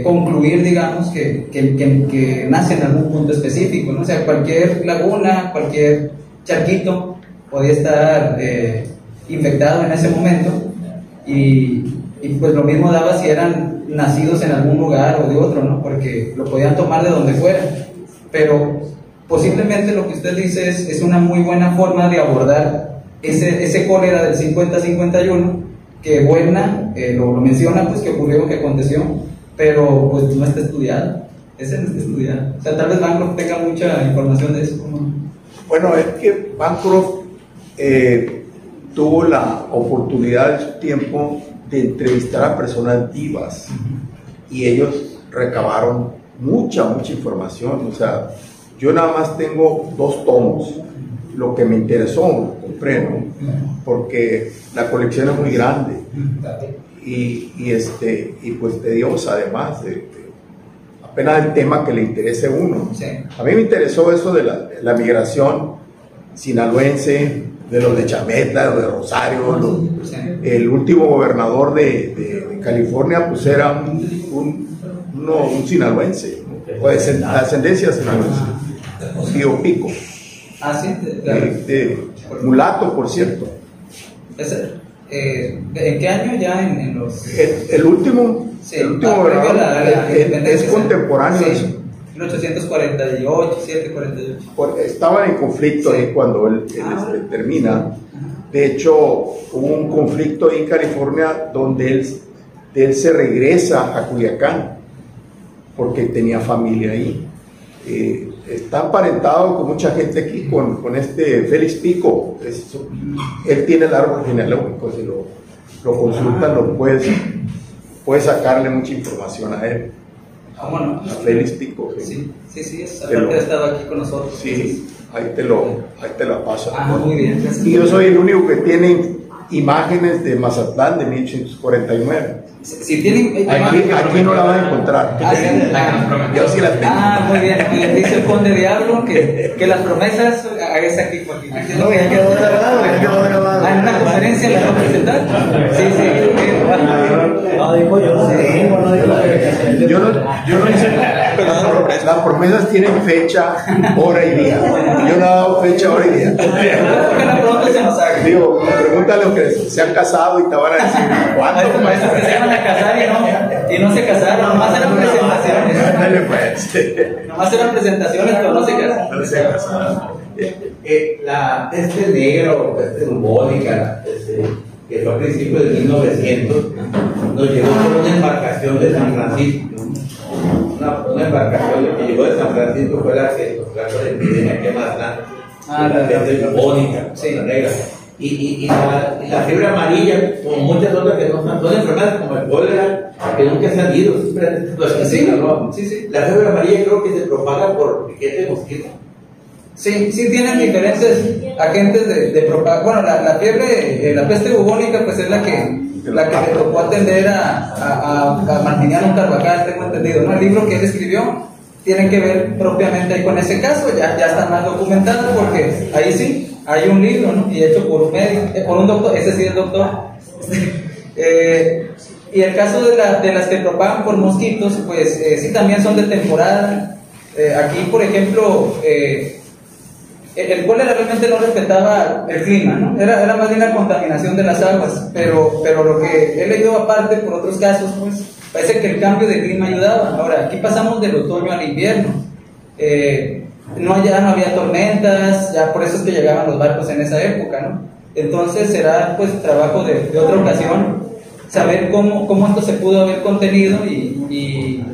concluir, digamos, que nace en algún punto específico, ¿no? O sea, cualquier laguna, cualquier charquito podía estar infectado en ese momento, y pues lo mismo daba si eran nacidos en algún lugar o de otro, ¿no? Porque lo podían tomar de donde fuera, pero posiblemente lo que usted dice es una muy buena forma de abordar ese cólera del 50-51, que Buelna lo menciona, pues que ocurrió, que aconteció, pero pues no está estudiado, ese no está estudiado. O sea, tal vez Bancroft tenga mucha información de eso, ¿no? Bueno, es que Bancroft tuvo la oportunidad en su tiempo de entrevistar a personas vivas, y ellos recabaron mucha información. O sea, yo nada más tengo 2 tomos, lo que me interesó, lo compré, ¿no? Porque la colección es muy grande y pues tediosa, además apenas el tema que le interese a uno. Sí. A mí me interesó eso de la migración sinaloense, de los de Chameta, de Rosario. Sí. El último gobernador de California pues era un sinaloense, o de ascendencia sinaloense, Tío Pico. Ah, sí, mulato, por cierto. ¿En qué año ya en los...? El último, Sí, el último previo a la es independencia. contemporáneo. Sí, 1848, 748. Estaban en conflicto ahí cuando él termina. De hecho, hubo un conflicto ahí en California donde él se regresa a Culiacán porque tenía familia ahí. Está emparentado con mucha gente aquí, con este Félix Pico. Él tiene el árbol genealógico, si lo consultan, lo puedes sacarle mucha información a él. ¿Cómo no? A Félix Pico. Sí, esa parte ha estado aquí con nosotros. Sí, ahí te la paso. Muy bien. Y yo soy el único que tiene imágenes de Mazatlán de 1849. Si tienen aquí no la van a encontrar. Yo sí la tengo. Muy bien. Dice el conde Diablo que las promesas es aquí, Joaquín. No, ya quedó grabado, en una conferencia la va a presentar. Sí. No, dijo yo no sé. Yo no hice. Las promesas tienen fecha, hora y día. Yo no he dado fecha, hora y día. Digo, pregúntale a los que se han casado y te van a decir cuánto. Maestros que se van a casar y no se casaron, nomás eran presentaciones. Dale pues. Nomás eran presentaciones, pero no se casaron. No se casaron. La peste negra o peste bubónica, que fue a principios de 1900, nos llegó por una embarcación de San Francisco. Una embarcación que llegó de San Francisco fue la que nos trajo la epidemia aquí en Mazatlán, la peste bubónica, la negra. Y la fiebre amarilla, como muchas otras que no son enfermedades como el cólera, que nunca se han ido, sí. La fiebre amarilla creo que se propaga por piquete de mosquito. Sí, tienen diferentes agentes de propagación. Bueno, la fiebre, la peste bubónica, pues es la que le tocó atender a Martiniano Carvajal, tengo entendido, ¿no? El libro que él escribió tiene que ver propiamente ahí con ese caso, ya está más documentado, porque ahí sí hay un libro, ¿no? Y hecho por un médico, por un doctor, ese sí es doctor. Y el caso de las que propagan por mosquitos, pues sí también son de temporada. Aquí, por ejemplo, el cólera realmente no respetaba el clima, ¿no? Era más bien la contaminación de las aguas, pero lo que he leído aparte por otros casos, pues parece que el cambio de clima ayudaba. Ahora, aquí pasamos del otoño al invierno, ya no había tormentas, ya por eso es que llegaban los barcos en esa época, ¿no? Entonces será pues trabajo de otra ocasión saber cómo esto se pudo haber contenido y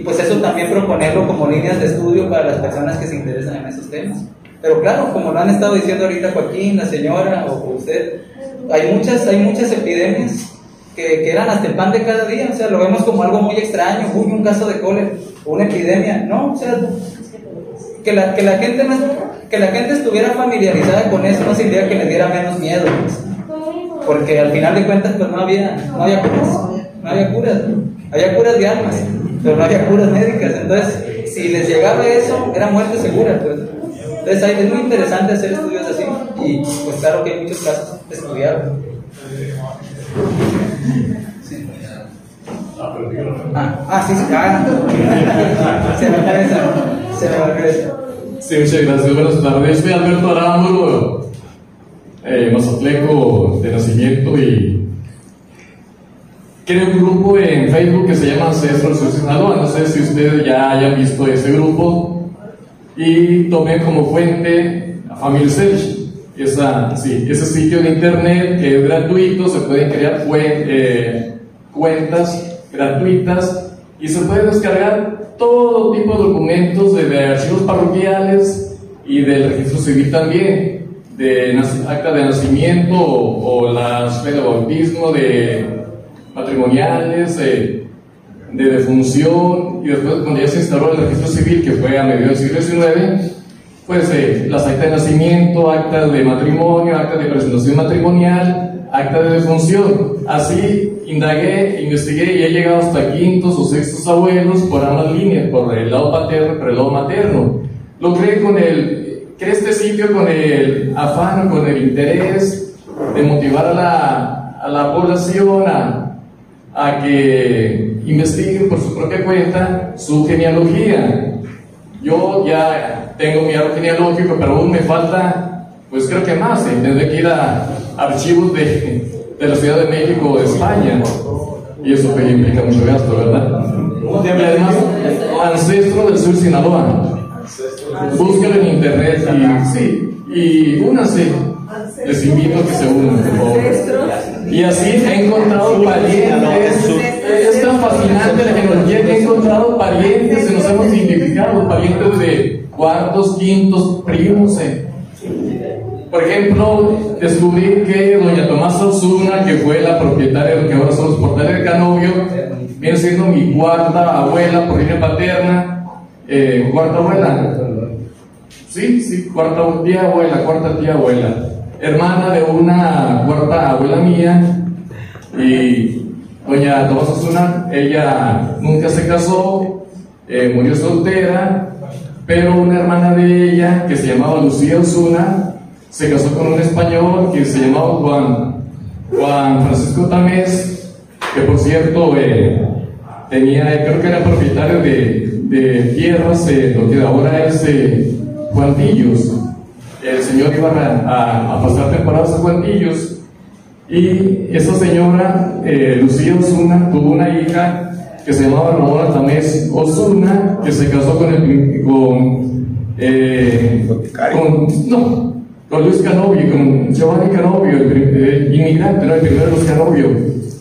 pues eso también proponerlo como líneas de estudio para las personas que se interesan en esos temas. Pero claro, como lo han estado diciendo ahorita Joaquín, la señora o usted, hay muchas epidemias que eran hasta el pan de cada día. O sea, lo vemos como algo muy extraño. Un caso de cólera, una epidemia. No, o sea, que la gente estuviera familiarizada con eso no significa que le diera menos miedo, pues. Porque al final de cuentas pues no había curas, había curas de almas, pero no había curas médicas. Entonces, si les llegaba eso, era muerte segura, pues. Entonces es muy interesante hacer estudios así y pues claro que hay muchos casos estudiados. Sí. Se me regresa. Sí, muchas gracias. Buenas tardes. Soy Alberto Arámbulo, mazatleco de nacimiento, y creo un grupo en Facebook que se llama Ancestros de Sinaloa. No sé si ustedes ya hayan visto ese grupo. Y tomé como fuente a Family Search, ese sitio de internet que es gratuito, se pueden crear cuentas gratuitas y se puede descargar todo tipo de documentos de archivos parroquiales y del registro civil también, de acta de nacimiento o las fe de bautismo, de matrimoniales, de defunción, y después cuando ya se instaló el registro civil, que fue a mediados del siglo XIX, pues las actas de nacimiento, actas de matrimonio, actas de presentación matrimonial, acta de defunción. Así indagué, investigué y he llegado hasta quintos o sextos abuelos por ambas líneas, por el lado paterno y por el lado materno. Lo creé creé este sitio con el afán, con el interés de motivar a la población a que investiguen por su propia cuenta su genealogía. Yo ya tengo mi árbol genealógico, pero aún me falta, pues creo que más, tendré que ir a archivos de la Ciudad de México o de España, y eso pues implica mucho gasto, ¿verdad? Y además, Ancestro del Sur Sinaloa, búscalo en internet y únanse. Les invito a que se unan, por favor. Y así he encontrado parientes. Es tan fascinante la genealogía que he encontrado parientes que nos hemos identificado, parientes de cuartos, quintos, primos. Por ejemplo, descubrí que doña Tomasa Osuna, que fue la propietaria de lo que ahora son los portales de Canovio, viene siendo mi cuarta abuela por línea paterna, cuarta abuela, sí, cuarta tía abuela, hermana de una cuarta abuela mía, y doña Tomás Osuna, ella nunca se casó, murió soltera, pero una hermana de ella, que se llamaba Lucía Osuna, se casó con un español que se llamaba Juan Francisco Tamés, que por cierto tenía, creo que era propietario de tierras, lo que ahora es Juantillos. El señor iba a pasar temporadas a Juantillos, y esa señora, Lucía Osuna, tuvo una hija que se llamaba Ramona Tamés Osuna, que se casó con Luis Canovio, con Giovanni Canovio, el inmigrante, ¿no? El primero de los Canovio,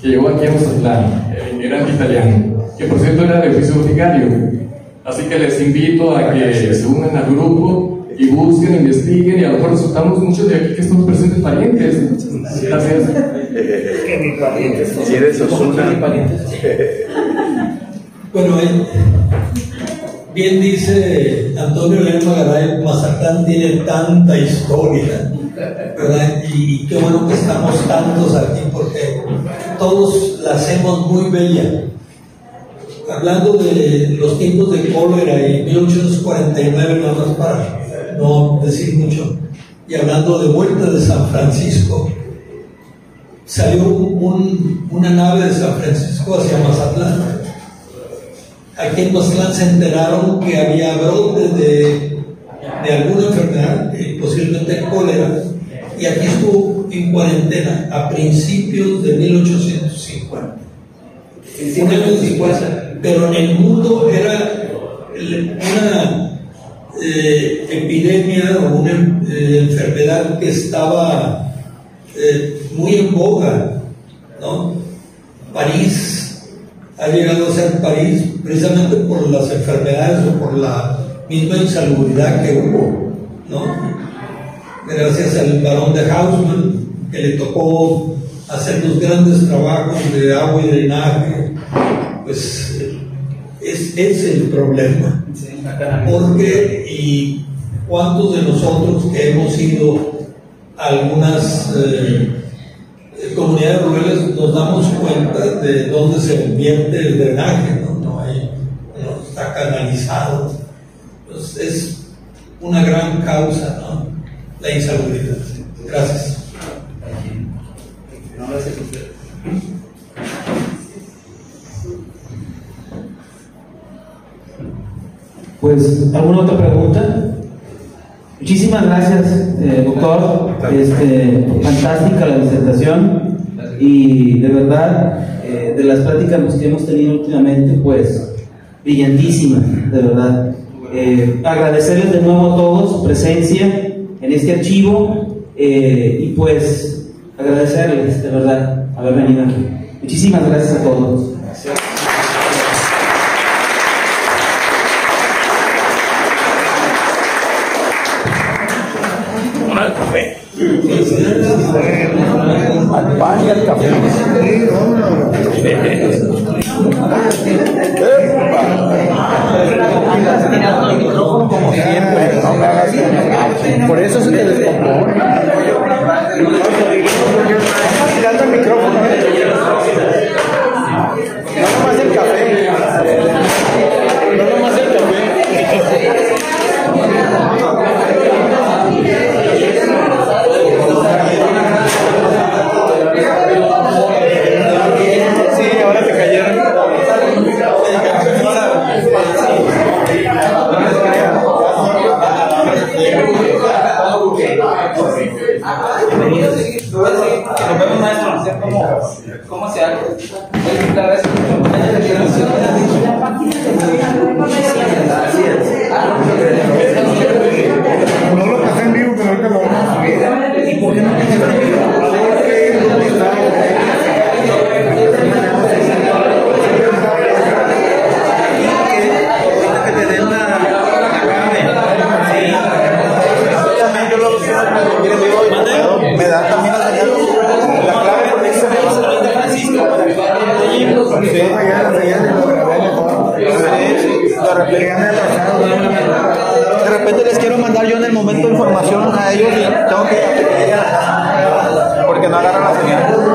que llegó aquí a Mazatlán, el inmigrante italiano, que por cierto era de oficio boticario. Así que les invito a que se unan al grupo y busquen, investiguen, y a lo mejor resultamos muchos de aquí que estamos presentes parientes. Gracias. Que mi pariente. Si eres Osuna. Bueno, bien dice Antonio Lerma Garay, Mazatlán tiene tanta historia, ¿verdad? Y qué bueno que estamos tantos aquí, porque todos la hacemos muy bella. Hablando de los tiempos de cólera y 1849, nada más para no decir mucho, y hablando de vuelta de San Francisco, salió una nave de San Francisco hacia Mazatlán. Aquí en Mazatlán se enteraron que había brotes de alguna enfermedad, posiblemente cólera, y aquí estuvo en cuarentena a principios de 1850. Un año después, pero en el mundo era una epidemia o una enfermedad que estaba muy en boga, ¿no? París ha llegado a ser París precisamente por las enfermedades o por la misma insalubridad que hubo, ¿no? Gracias al barón de Haussmann, que le tocó hacer los grandes trabajos de agua y drenaje, pues es el problema. Porque, y cuántos de nosotros que hemos ido a algunas comunidades rurales nos damos cuenta de dónde se invierte el drenaje, no está canalizado. Pues es una gran causa, ¿no? La insalubridad. Gracias. Gracias a usted. Pues, ¿alguna otra pregunta? Muchísimas gracias, doctor. Fantástica la disertación, y de verdad, de las pláticas que hemos tenido últimamente, pues, brillantísima, de verdad. Agradecerles de nuevo a todos su presencia en este archivo, y pues, agradecerles, de verdad, haber venido aquí. Muchísimas gracias a todos. Gracias. Al pan y al café. Como siempre, no me hagas por eso se te descompone. Tirando el micrófono. No nomás el café. No nomás el café. Sí, ahora te cayeron. Nos vemos, maestro. ¿Cómo se hace? No lo pasé en vivo, pero ahorita lo vamos a subir. ¿Y por qué no te quedas en vivo? Me da también la señal, la clave, porque se me va a Francisco para que vaya allí. Sí, allá la señal. De repente les quiero mandar yo en el momento información a ellos y tengo que porque no agarran la señal.